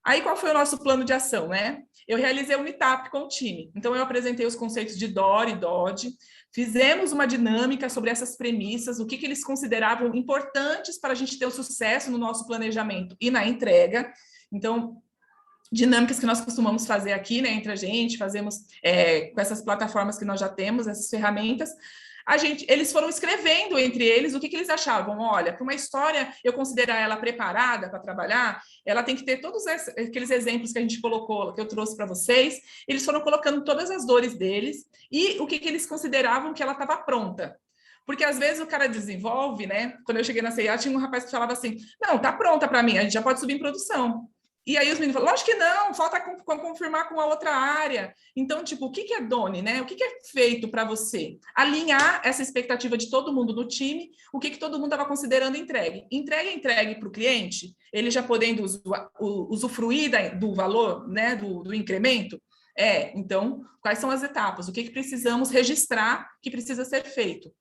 Aí, qual foi o nosso plano de ação, né? Eu realizei um meetup com o time. Então, eu apresentei os conceitos de DORE e DOD, fizemos uma dinâmica sobre essas premissas, o que eles consideravam importantes para a gente ter o sucesso no nosso planejamento e na entrega. Então, dinâmicas que nós costumamos fazer aqui, né, entre a gente, fazemos com essas plataformas que nós já temos, essas ferramentas. Eles foram escrevendo entre eles o que eles achavam. Olha, para uma história, eu considerar ela preparada para trabalhar, ela tem que ter todos aqueles exemplos que a gente colocou, que eu trouxe para vocês. Eles foram colocando todas as dores deles e o que eles consideravam que ela estava pronta. Porque às vezes o cara desenvolve, né? Quando eu cheguei na CIA, tinha um rapaz que falava assim: não, tá pronta para mim, a gente já pode subir em produção. E aí os meninos falam, lógico que não, falta confirmar com a outra área. Então, tipo, o que é DONE, né? O que é feito para você? Alinhar essa expectativa de todo mundo no time, o que todo mundo estava considerando entregue. Entregue para o cliente, ele já podendo usufruir do valor, né, do incremento? Então, quais são as etapas? O que precisamos registrar que precisa ser feito?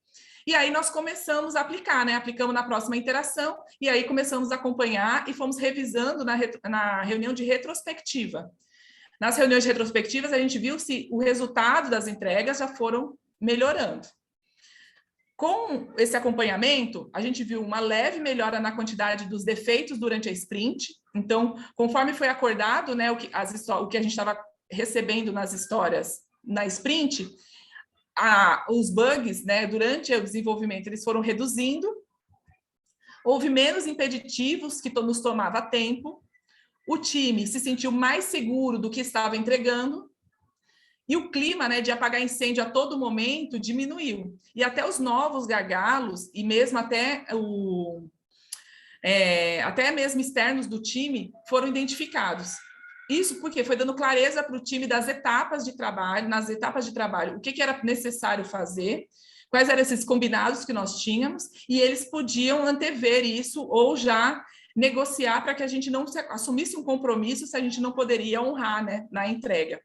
E aí nós começamos a aplicar, né? Aplicamos na próxima interação, e aí começamos a acompanhar e fomos revisando na reunião de retrospectiva. Nas reuniões de retrospectivas, a gente viu se o resultado das entregas já foram melhorando. Com esse acompanhamento, a gente viu uma leve melhora na quantidade dos defeitos durante a sprint. Então, conforme foi acordado, né, o que a gente estava recebendo nas histórias na sprint, os bugs, né, durante o desenvolvimento, eles foram reduzindo, houve menos impeditivos que nos tomava tempo, o time se sentiu mais seguro do que estava entregando, e o clima, né, de apagar incêndio a todo momento diminuiu. E até os novos gargalos, e mesmo até mesmo externos do time, foram identificados. Isso porque foi dando clareza para o time das etapas de trabalho, o que era necessário fazer, quais eram esses combinados que nós tínhamos, e eles podiam antever isso ou já negociar para que a gente não assumisse um compromisso se a gente não poderia honrar, né, na entrega.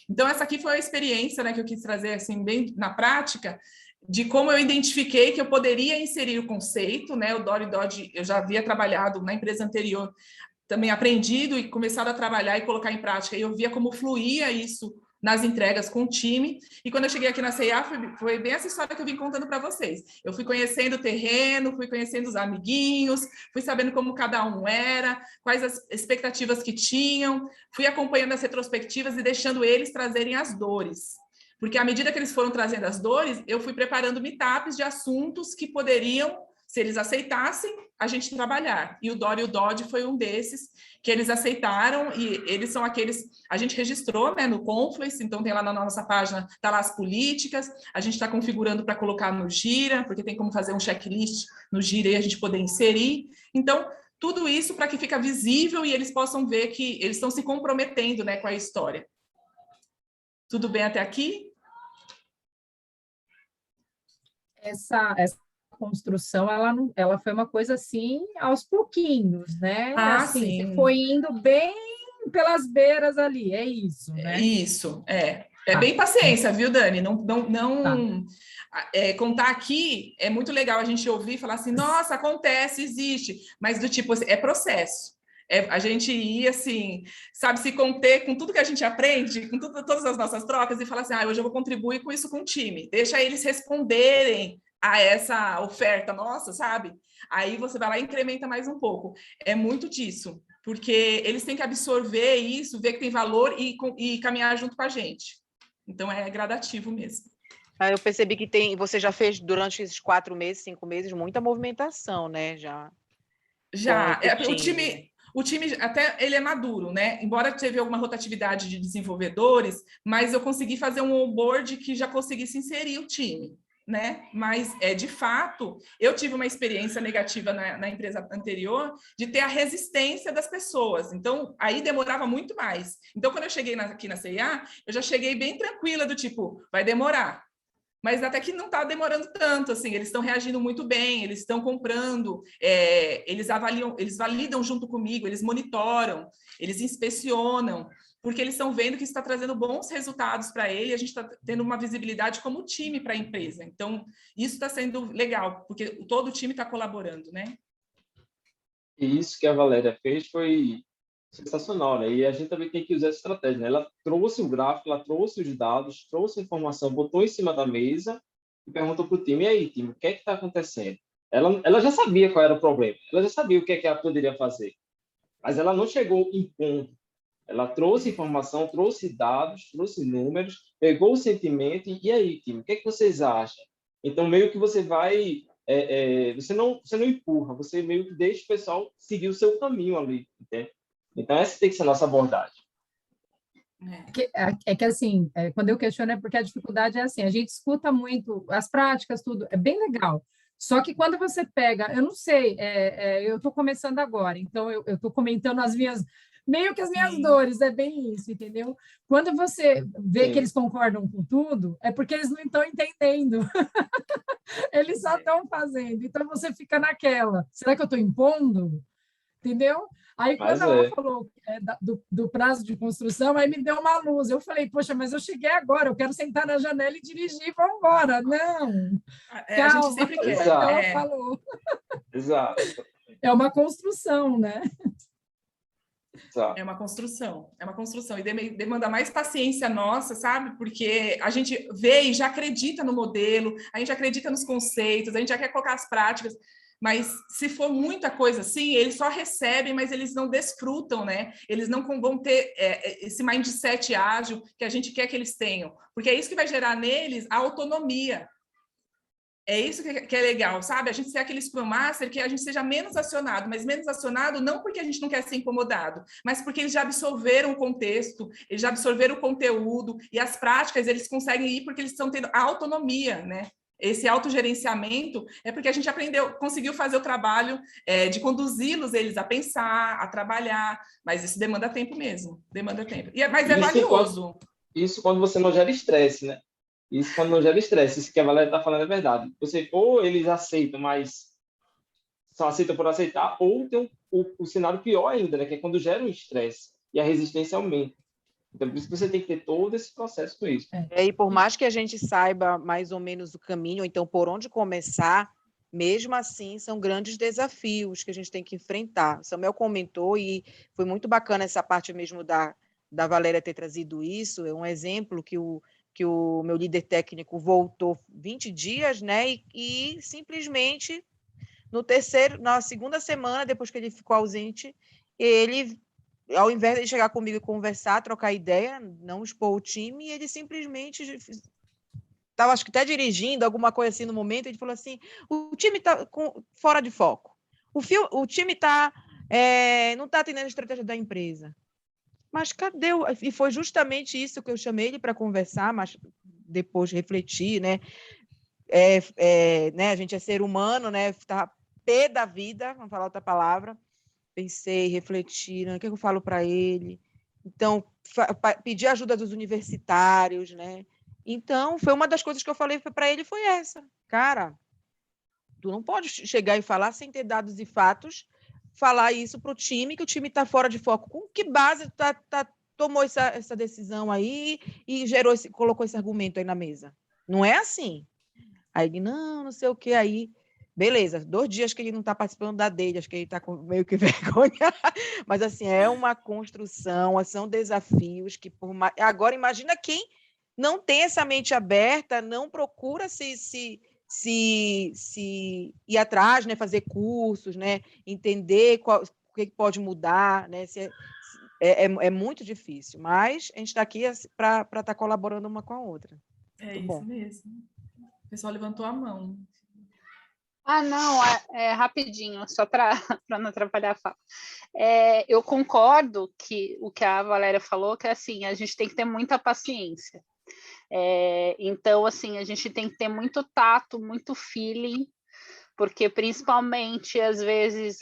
Então, essa aqui foi a experiência, né, que eu quis trazer assim, bem na prática, de como eu identifiquei que eu poderia inserir o conceito, né, o DORE e DOD, eu já havia trabalhado na empresa anterior, também aprendido e começado a trabalhar e colocar em prática, e eu via como fluía isso nas entregas com o time, e quando eu cheguei aqui na CIA, foi bem essa história que eu vim contando para vocês. Eu fui conhecendo o terreno, fui conhecendo os amiguinhos, fui sabendo como cada um era, quais as expectativas que tinham, fui acompanhando as retrospectivas e deixando eles trazerem as dores. Porque à medida que eles foram trazendo as dores, eu fui preparando meetups de assuntos que poderiam, se eles aceitassem, a gente trabalhar. E o DORE e o DOD foi um desses que eles aceitaram, e eles são aqueles... A gente registrou, né, no Confluence, então tem lá na nossa página, tá lá as políticas, a gente está configurando para colocar no Gira, porque tem como fazer um checklist no Gira e a gente poder inserir. Então, tudo isso para que fica visível e eles possam ver que eles estão se comprometendo, né, com a história. Tudo bem até aqui? Essa construção, ela foi uma coisa assim, aos pouquinhos, né? Assim, sim. Você foi indo bem pelas beiras ali, é isso, né? Isso, bem paciência, viu, Dani? Contar aqui é muito legal a gente ouvir e falar assim, nossa, acontece, existe, mas do tipo, é processo. A gente ir, assim, sabe, se conter com tudo que a gente aprende, com todas as nossas trocas, e falar assim, hoje eu vou contribuir com isso com o time. Deixa eles responderem a essa oferta nossa, sabe? Aí você vai lá e incrementa mais um pouco. É muito disso, porque eles têm que absorver isso, ver que tem valor e caminhar junto com a gente. Então, é gradativo mesmo. Eu percebi que você já fez, durante esses 4 meses, 5 meses, muita movimentação, né? Já. O time até ele é maduro, né? Embora teve alguma rotatividade de desenvolvedores, mas eu consegui fazer um onboard que já conseguisse inserir o time, né? Mas, de fato, eu tive uma experiência negativa na empresa anterior de ter a resistência das pessoas. Então, aí demorava muito mais. Então, quando eu cheguei aqui na CIA, eu já cheguei bem tranquila, do tipo, vai demorar. Mas até que não está demorando tanto, assim, eles estão reagindo muito bem, eles estão comprando, eles avaliam, eles validam junto comigo, eles monitoram, eles inspecionam, porque eles estão vendo que isso está trazendo bons resultados para ele, a gente está tendo uma visibilidade como time para a empresa. Então, isso está sendo legal, porque todo o time está colaborando, né? E isso que a Valéria fez foi sensacional, né? E a gente também tem que usar essa estratégia, né? Ela trouxe o gráfico, ela trouxe os dados, trouxe a informação, botou em cima da mesa e perguntou para o time, e aí, time, o que é que está acontecendo? Ela já sabia qual era o problema, ela já sabia o que é que ela poderia fazer, mas ela não chegou em ponto. Ela trouxe informação, trouxe dados, trouxe números, pegou o sentimento, e aí, time, o que é que vocês acham? Então, meio que você vai... você não empurra, você meio que deixa o pessoal seguir o seu caminho ali, entende? Então, essa tem que ser a nossa abordagem. É que assim, quando eu questiono é porque a dificuldade é assim, a gente escuta muito as práticas, tudo, é bem legal. Só que quando você pega, eu não sei, eu estou começando agora, então eu estou comentando meio que as minhas dores, é bem isso, entendeu? Quando você vê que eles concordam com tudo, é porque eles não estão entendendo. Eles só estão fazendo. Então você fica naquela, será que eu estou impondo? Entendeu? Aí, quando ela falou do prazo de construção, aí me deu uma luz. Eu falei, poxa, mas eu cheguei agora, eu quero sentar na janela e dirigir e vamos embora. Não, a gente sempre quer. Então ela falou. Exato. É uma construção, né? É uma construção. E demanda mais paciência nossa, sabe? Porque a gente vê e já acredita no modelo, a gente acredita nos conceitos, a gente já quer colocar as práticas, mas se for muita coisa assim, eles só recebem, mas eles não desfrutam, né? Eles não vão ter esse mindset ágil que a gente quer que eles tenham, porque é isso que vai gerar neles a autonomia. É isso que é legal, sabe? A gente ser aquele Scrum Master que a gente seja menos acionado, mas menos acionado não porque a gente não quer ser incomodado, mas porque eles já absorveram o contexto, eles já absorveram o conteúdo, e as práticas eles conseguem ir porque eles estão tendo a autonomia, né? Esse autogerenciamento é porque a gente conseguiu fazer o trabalho de conduzi-los eles a pensar, a trabalhar, mas isso demanda tempo mesmo, demanda tempo. Mas é valioso. Isso quando você não gera estresse, né? Isso quando não gera estresse, isso que a Valéria está falando é verdade. Você, ou eles aceitam, mas só aceitam por aceitar, ou tem o cenário pior ainda, né? Que é quando gera um estresse e a resistência aumenta. Então, por isso que você tem que ter todo esse processo com isso. E por mais que a gente saiba mais ou menos o caminho, ou então por onde começar, mesmo assim, são grandes desafios que a gente tem que enfrentar. O Samuel comentou, e foi muito bacana essa parte mesmo da Valéria ter trazido isso, é um exemplo que o meu líder técnico voltou 20 dias, né, e simplesmente na segunda semana, depois que ele ficou ausente, ele, ao invés de chegar comigo e conversar, trocar ideia, não expor o time, ele simplesmente estava, acho que até dirigindo, alguma coisa assim no momento, ele falou assim, o time está fora de foco, o time não está atendendo a estratégia da empresa. Mas cadê? E foi justamente isso que eu chamei ele para conversar, mas depois refletir, né? Né? A gente é ser humano, né? Tá pé da vida, vamos falar outra palavra. Pensei, refleti, né? O que eu falo para ele? Então, pedir ajuda dos universitários, né? Então, foi uma das coisas que eu falei para ele, foi essa. Cara, tu não pode chegar e falar sem ter dados e fatos, falar isso para o time, que o time está fora de foco. Com que base tomou essa decisão aí e colocou esse argumento aí na mesa? Não é assim. Aí ele, não sei o que, aí... Beleza, 2 dias que ele não está participando da dele, acho que ele está com meio que vergonha, mas assim, é uma construção, são desafios que agora imagina quem não tem essa mente aberta, não procura se ir atrás, né, fazer cursos, né, entender o que pode mudar, né, é muito difícil, mas a gente está aqui para estar colaborando uma com a outra. É isso mesmo. O pessoal levantou a mão. Não, rapidinho, só para não atrapalhar a fala. Eu concordo que o que a Valéria falou, que assim, a gente tem que ter muita paciência. Então, assim, a gente tem que ter muito tato, muito feeling, porque principalmente, às vezes,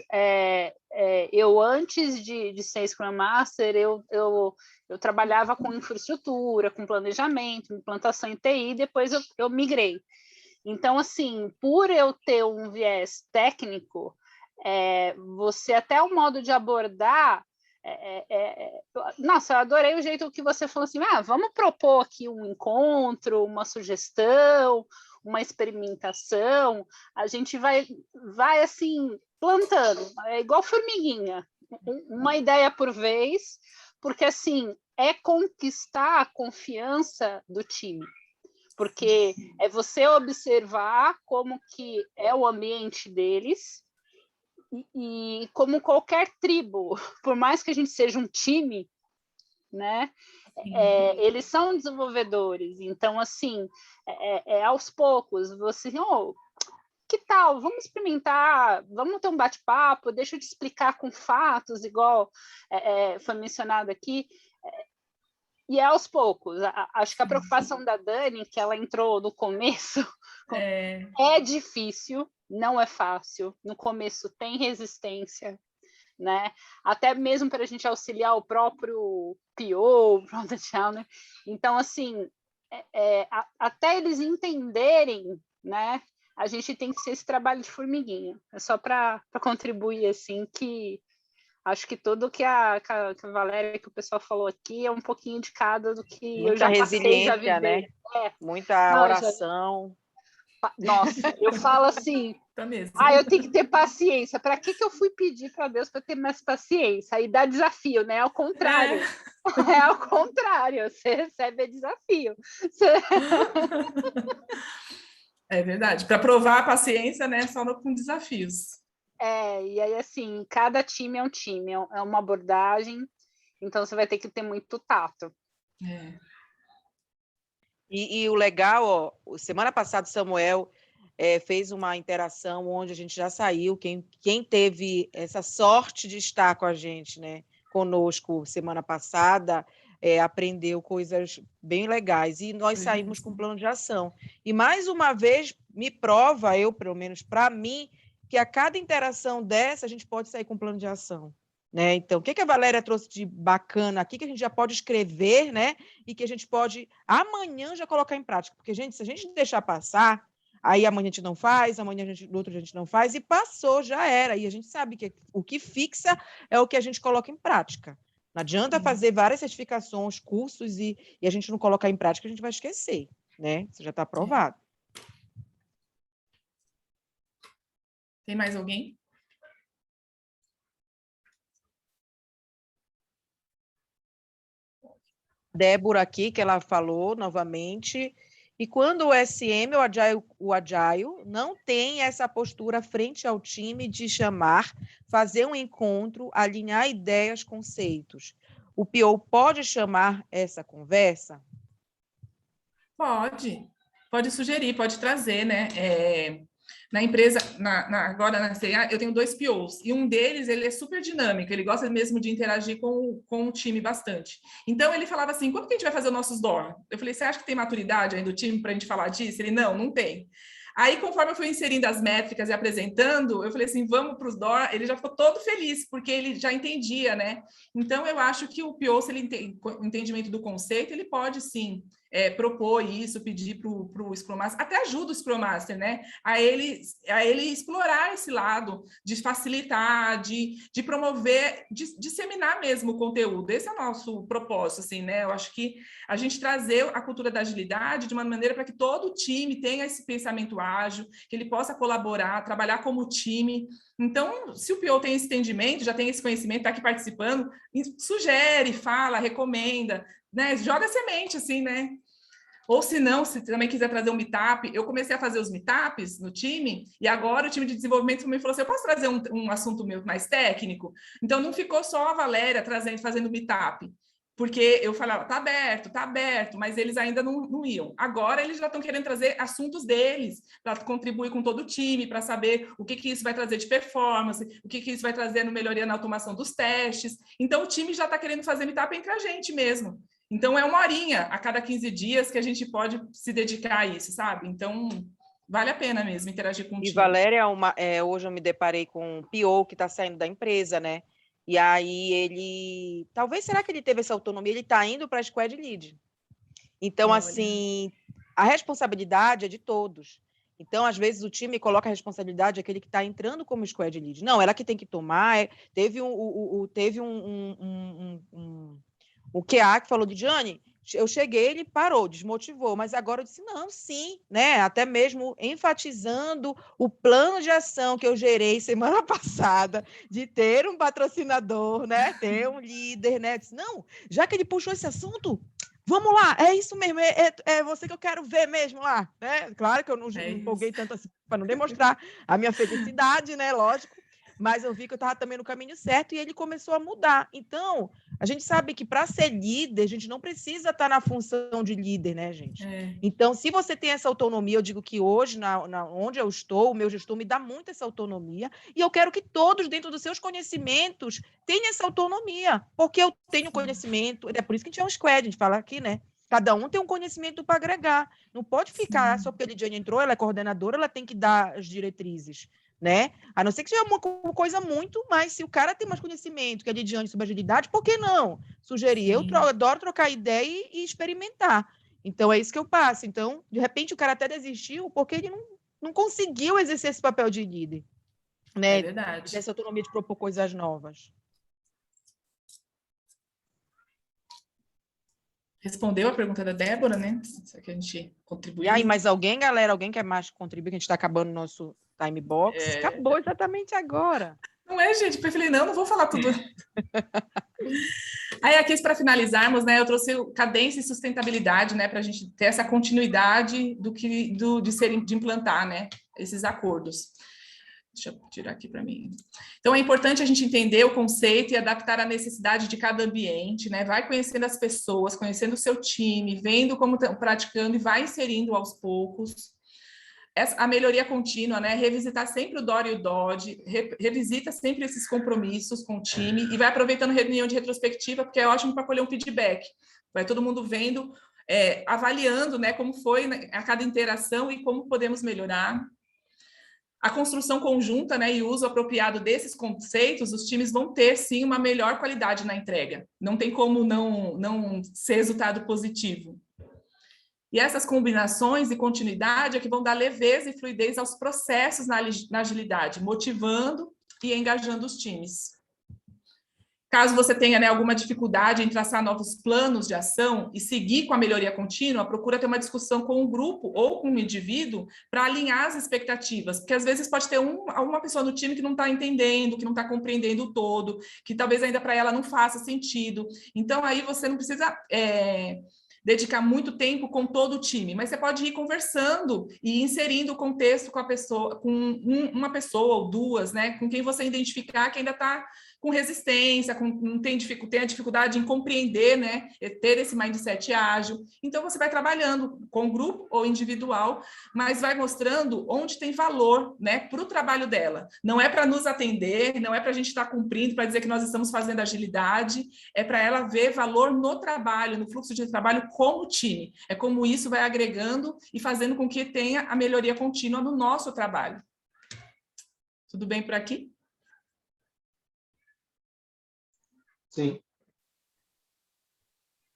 eu antes de ser Scrum Master, eu trabalhava com infraestrutura, com planejamento, implantação em TI, depois eu migrei. Então, assim, por eu ter um viés técnico, você até o modo de abordar Nossa, eu adorei o jeito que você falou assim, vamos propor aqui um encontro, uma sugestão, uma experimentação, a gente vai assim, plantando, é igual formiguinha, uma ideia por vez, porque assim, é conquistar a confiança do time, porque é você observar como que é o ambiente deles, e como qualquer tribo, por mais que a gente seja um time, né, eles são desenvolvedores, então, assim, aos poucos, você, que tal, vamos experimentar, vamos ter um bate-papo, deixa eu te explicar com fatos, igual foi mencionado aqui, e aos poucos. Acho que a preocupação da Dani, que ela entrou no começo, é difícil, não é fácil. No começo tem resistência, né? Até mesmo para a gente auxiliar o próprio PO, o Product Owner. Então, assim, até eles entenderem, né? A gente tem que ser esse trabalho de formiguinha. É só para contribuir, assim, que acho que tudo que a Valéria, que o pessoal falou aqui, é um pouquinho de cada do que muita eu já passei, já resiliência, vivi. né? Muita oração. Nossa, eu falo assim, eu tenho que ter paciência. Para que eu fui pedir para Deus para ter mais paciência? Aí dá desafio, né? Ao contrário. É ao contrário, você recebe desafio. É verdade. Para provar a paciência, né? Só com desafios. E aí, assim, cada time é um time, é uma abordagem, então você vai ter que ter muito tato. E o legal, semana passada o Samuel fez uma interação onde a gente já saiu, quem teve essa sorte de estar com a gente, né, conosco semana passada, aprendeu coisas bem legais, e nós saímos com um plano de ação. E mais uma vez me prova, pelo menos para mim, que a cada interação dessa a gente pode sair com um plano de ação. Né? Então, o que a Valéria trouxe de bacana aqui, que a gente já pode escrever, né? E que a gente pode amanhã já colocar em prática, porque, gente, se a gente deixar passar, aí amanhã a gente não faz, amanhã no outro dia a gente não faz, e passou, já era. E a gente sabe que o que fixa é o que a gente coloca em prática. Não adianta fazer várias certificações, cursos, e a gente não colocar em prática, a gente vai esquecer, né? Isso já está aprovado. Tem mais alguém? Débora aqui, que ela falou novamente, e quando o SM, o Agile, não tem essa postura frente ao time de chamar, fazer um encontro, alinhar ideias, conceitos, o PO pode chamar essa conversa? Pode sugerir, pode trazer, né? Na empresa, agora na CA, eu tenho 2 POs, e um deles, ele é super dinâmico, ele gosta mesmo de interagir com o time bastante. Então, ele falava assim, quando que a gente vai fazer os nossos DOR? Eu falei, você acha que tem maturidade aí do time para a gente falar disso? Ele, não tem. Aí, conforme eu fui inserindo as métricas e apresentando, eu falei assim, vamos para os DOR, ele já ficou todo feliz, porque ele já entendia, né? Então, eu acho que o PO, se ele tem o entendimento do conceito, ele pode, sim, propor isso, pedir para o Scrum Master, até ajuda o Scrum Master, né? A ele explorar esse lado, de facilitar, de promover, de disseminar mesmo o conteúdo. Esse é o nosso propósito, assim, né? Eu acho que a gente trazer a cultura da agilidade de uma maneira para que todo o time tenha esse pensamento ágil, que ele possa colaborar, trabalhar como time. Então, se o PO tem esse entendimento, já tem esse conhecimento, está aqui participando, sugere, fala, recomenda, né? Joga semente, assim, né? Ou se não, se também quiser trazer um meetup, eu comecei a fazer os meetups no time, e agora o time de desenvolvimento me falou assim, eu posso trazer um assunto meu mais técnico? Então, não ficou só a Valéria fazendo meetup, porque eu falava, tá aberto, mas eles ainda não iam. Agora eles já estão querendo trazer assuntos deles, para contribuir com todo o time, para saber o que isso vai trazer de performance, o que isso vai trazer no melhoria na automação dos testes. Então, o time já está querendo fazer meetup entre a gente mesmo. Então, é 1 horinha a cada 15 dias que a gente pode se dedicar a isso, sabe? Então, vale a pena mesmo interagir com o time. E Valéria, hoje eu me deparei com um PO que está saindo da empresa, né? E aí talvez, será que ele teve essa autonomia? Ele está indo para a Squad Lead. Então, assim, a responsabilidade é de todos. Então, às vezes, o time coloca a responsabilidade aquele que está entrando como squad lead. Não, ela que tem que tomar. Teve um QA que falou, Lidiane, eu cheguei, ele parou, desmotivou, mas agora eu disse, não, sim, né? Até mesmo enfatizando o plano de ação que eu gerei semana passada, de ter um patrocinador, né? Ter um líder, né? Eu disse, não, já que ele puxou esse assunto, vamos lá, é isso mesmo, é você que eu quero ver mesmo lá, né? Claro que eu não empolguei tanto assim para não demonstrar a minha felicidade, né? Lógico, mas eu vi que eu estava também no caminho certo e ele começou a mudar. Então, a gente sabe que para ser líder, a gente não precisa estar na função de líder, né, gente? Então, se você tem essa autonomia, eu digo que hoje, onde eu estou, o meu gestor me dá muito essa autonomia e eu quero que todos, dentro dos seus conhecimentos, tenham essa autonomia, porque eu tenho conhecimento, é por isso que a gente é um squad, a gente fala aqui, né? Cada um tem um conhecimento para agregar. Não pode ficar só porque a Lidiane entrou, ela é coordenadora, ela tem que dar as diretrizes, né? A não ser que seja uma coisa muito, mas se o cara tem mais conhecimento que a Lidiane sobre agilidade, por que não sugerir? Eu adoro trocar ideia e experimentar. Então, é isso que eu passo. Então, de repente, o cara até desistiu porque ele não conseguiu exercer esse papel de líder, né? É verdade. Essa autonomia de propor coisas novas. Respondeu a pergunta da Débora, né? Só que a gente contribuiu. E aí, mais alguém, galera? Alguém quer mais contribuir? Que a gente está acabando o nosso time box. Acabou exatamente agora. Não é, gente? Eu falei, não vou falar tudo. Aí, aqui, para finalizarmos, né? Eu trouxe cadência e sustentabilidade, né? Para a gente ter essa continuidade de implantar, né? Esses acordos. Deixa eu tirar aqui para mim. Então, é importante a gente entender o conceito e adaptar a necessidade de cada ambiente, né? Vai conhecendo as pessoas, conhecendo o seu time, vendo como estão praticando e vai inserindo aos poucos. A melhoria contínua, né? Revisitar sempre o DORA e o DOD, revisita sempre esses compromissos com o time e vai aproveitando reunião de retrospectiva, porque é ótimo para colher um feedback. Vai todo mundo vendo, avaliando, né? Como foi a cada interação e como podemos melhorar. A construção conjunta, né, e o uso apropriado desses conceitos, os times vão ter, sim, uma melhor qualidade na entrega. Não tem como não ser resultado positivo. E essas combinações e continuidade é que vão dar leveza e fluidez aos processos na agilidade, motivando e engajando os times. Caso você tenha, né, alguma dificuldade em traçar novos planos de ação e seguir com a melhoria contínua, procura ter uma discussão com um grupo ou com um indivíduo para alinhar as expectativas, porque às vezes pode ter uma pessoa no time que não está entendendo, que não está compreendendo o todo, que talvez ainda para ela não faça sentido. Então, aí você não precisa dedicar muito tempo com todo o time, mas você pode ir conversando e inserindo o contexto com a pessoa, com uma pessoa ou duas, né, com quem você identificar que ainda está com resistência, tem a dificuldade em compreender, né, ter esse mindset ágil. Então, você vai trabalhando com grupo ou individual, mas vai mostrando onde tem valor, né, para o trabalho dela. Não é para nos atender, não é para a gente estar cumprindo, para dizer que nós estamos fazendo agilidade, é para ela ver valor no trabalho, no fluxo de trabalho como time. É como isso vai agregando e fazendo com que tenha a melhoria contínua no nosso trabalho. Tudo bem por aqui? Sim.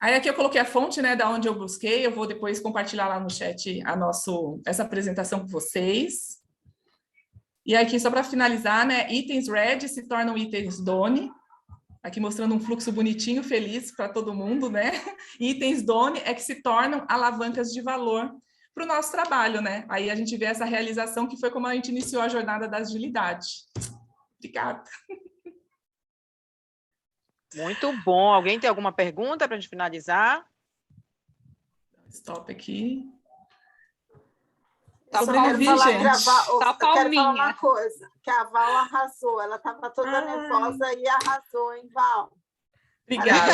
Aí aqui eu coloquei a fonte, né, da onde eu busquei, eu vou depois compartilhar lá no chat essa apresentação com vocês. E aqui, só para finalizar, né, itens red se tornam itens done, aqui mostrando um fluxo bonitinho, feliz para todo mundo, né? Itens done é que se tornam alavancas de valor para o nosso trabalho, né? Aí a gente vê essa realização que foi como a gente iniciou a jornada da agilidade. Obrigada. Muito bom. Alguém tem alguma pergunta para a gente finalizar? Stop aqui. Tá Só quero ouvir, gente. Eu quero falar uma coisa, que a Val arrasou. Ela estava toda nervosa e arrasou, hein, Val? Obrigada.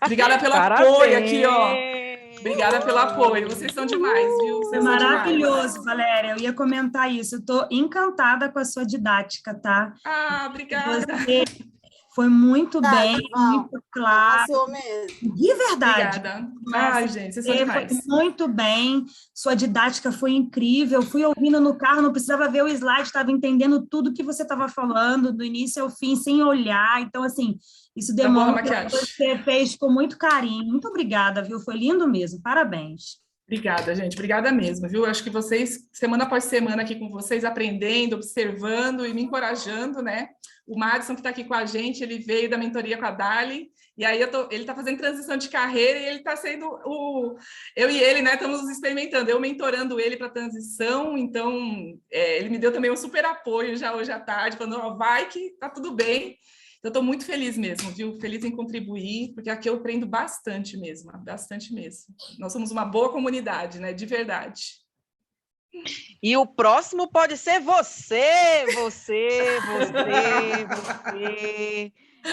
Obrigada pelo apoio aqui, ó. Obrigada pelo apoio. Vocês são demais, viu? Vocês Foi são maravilhoso, demais. Valéria. Eu ia comentar isso. Eu estou encantada com a sua didática, tá? Ah, obrigada. Você foi muito bem, muito claro. Arrasou mesmo. De verdade. Obrigada. Ai, gente, vocês são demais. Foi muito bem. Sua didática foi incrível. Fui ouvindo no carro, não precisava ver o slide, estava entendendo tudo que você estava falando, do início ao fim, sem olhar. Então, assim, isso demonstra que você fez com muito carinho. Muito obrigada, viu? Foi lindo mesmo. Parabéns. Obrigada, gente. Obrigada mesmo, viu? Acho que vocês, semana após semana, aqui com vocês, aprendendo, observando e me encorajando, né? O Madison, que está aqui com a gente, ele veio da mentoria com a Dali, e aí ele está fazendo transição de carreira e ele está sendo eu e ele, né, estamos experimentando, eu mentorando ele para a transição, então ele me deu também um super apoio já hoje à tarde, falando, ó, vai que tá tudo bem. Eu estou muito feliz mesmo, viu? Feliz em contribuir, porque aqui eu aprendo bastante mesmo, bastante mesmo. Nós somos uma boa comunidade, né? De verdade. E o próximo pode ser você,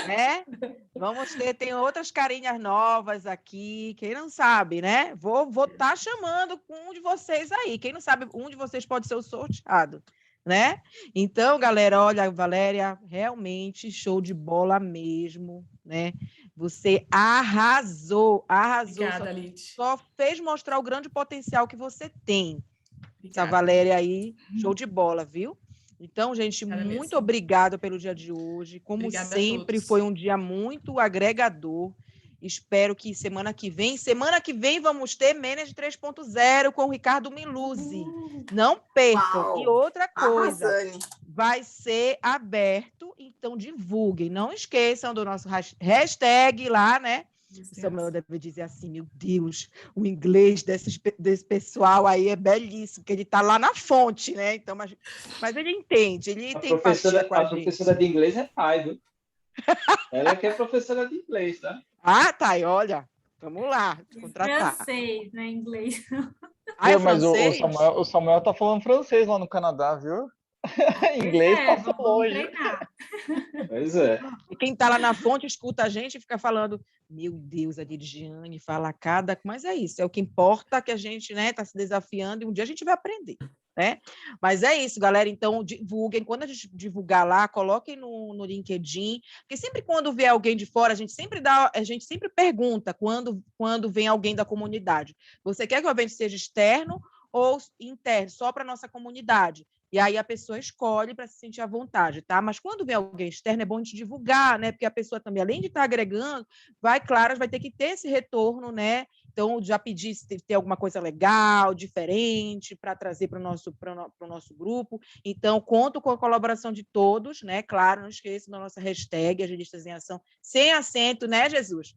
né? Vamos ter, tem outras carinhas novas aqui, quem não sabe, né? Vou estar chamando um de vocês aí, quem não sabe, um de vocês pode ser o sorteado, né? Então, galera, olha, Valéria, realmente show de bola mesmo, né? Você arrasou. Obrigada, Lid. Só fez mostrar o grande potencial que você tem. Obrigada. Essa Valéria aí, show de bola, viu? Então, gente, muito obrigada pelo dia de hoje. Como obrigada sempre, foi um dia muito agregador. Espero que semana que vem vamos ter Manage 3.0 com o Ricardo Miluzzi. Não percam. Uau. E outra coisa, vai ser aberto, então divulguem. Não esqueçam do nosso hashtag lá, né? O Samuel deve dizer assim, meu Deus, o inglês desse pessoal aí é belíssimo, porque ele está lá na fonte, né? Então, mas ele entende, ele tem empatia com a gente. A professora de inglês é pai, viu? Ela que é professora de inglês, tá? Ah, tá, e olha, vamos lá, contratar. Francês, não é inglês. Ah, é mas francês? o Samuel tá falando francês lá no Canadá, viu? Inglês passa longe. Pois é. E quem tá lá na fonte escuta a gente e fica falando, meu Deus, a Dirigiane fala cada... Mas é isso, é o que importa, que a gente, né, tá se desafiando e um dia a gente vai aprender, né? Mas é isso, galera, então divulguem, quando a gente divulgar lá, coloquem no LinkedIn, porque sempre quando vier alguém de fora, a gente sempre pergunta quando vem alguém da comunidade, você quer que o evento seja externo ou interno, só para nossa comunidade? E aí a pessoa escolhe para se sentir à vontade, tá? Mas quando vem alguém externo, é bom a gente divulgar, né? Porque a pessoa também, além de estar agregando, vai ter que ter esse retorno, né? Então, já pedi se ter alguma coisa legal, diferente, para trazer para o nosso grupo. Então, conto com a colaboração de todos, né? Claro, não esqueça da nossa hashtag, Agilistas em Ação, sem acento, né, Jesus?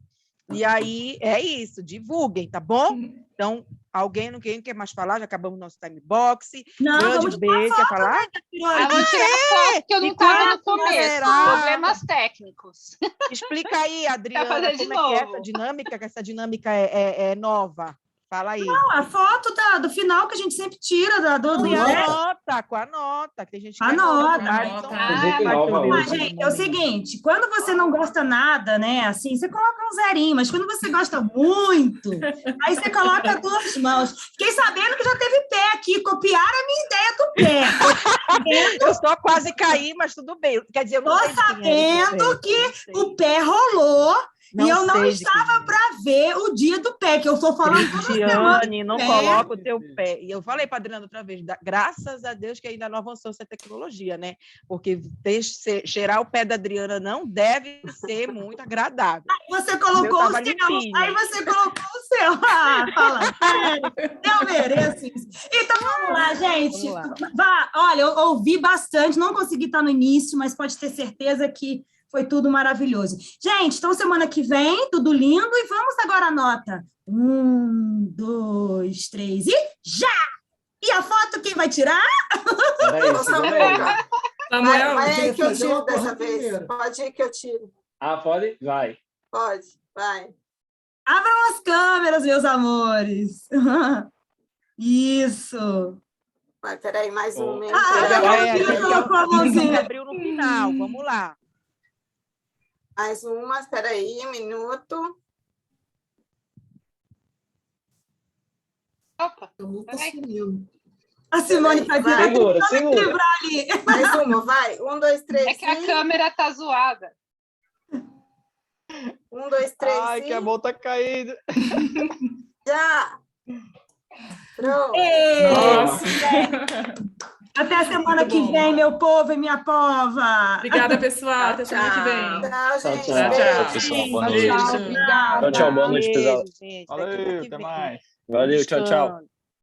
E aí, é isso, divulguem, tá bom? Então, alguém quer mais falar? Já acabamos o nosso time box. Não, vamos beijo, quer falar? Vamos tirar foto, porque eu não estava no começo. Problemas técnicos. Explica aí, Adriana, como é que é essa dinâmica, que essa dinâmica é nova. Fala aí. Não, a foto do final que a gente sempre tira com a nota, que tem gente que gente, é o seguinte, quando você não gosta nada, né, assim, você coloca um zerinho, mas quando você gosta muito, aí você coloca 2 mãos. Fiquei sabendo que já teve pé aqui, copiaram a minha ideia do pé. Eu só quase caí, mas tudo bem. Quer dizer, eu não tô sabendo que o pé rolou. E eu não estava para ver o dia do pé, que eu estou falando toda semana. Não coloca o teu pé. E eu falei para a Adriana outra vez, graças a Deus que ainda não avançou essa tecnologia, né? Porque cheirar o pé da Adriana não deve ser muito agradável. Você colocou o seu, aí você colocou o seu. Fala sério, eu mereço isso. Então vamos lá, gente. Olha, eu ouvi bastante, não consegui estar no início, mas pode ter certeza que foi tudo maravilhoso. Gente, então semana que vem, tudo lindo, e vamos agora à nota. 1, 2, 3 e já! E a foto quem vai tirar? Samuel, vai que eu tiro dessa vez. Pode ir que eu tiro. Ah, pode? Vai. Pode, vai. Abram as câmeras, meus amores. Isso. Vai, peraí, mais um minuto. Abriu no final, vamos lá. Mais uma, espera aí, 1 minuto. Opa, a Simone vai segura. Ali. Mais uma, vai. 1, 2, 3. É que a câmera tá zoada. 1, 2, 3. Ai, que a mão tá caindo. Já. Pronto. Nossa. Até a semana que vem, meu povo e minha pova. Obrigada, pessoal. Até semana que vem. Tchau, gente. Tchau, pessoal. Boa noite. Tchau, boa noite, pessoal. Gente, valeu, até mais. Valeu, tchau, tchau.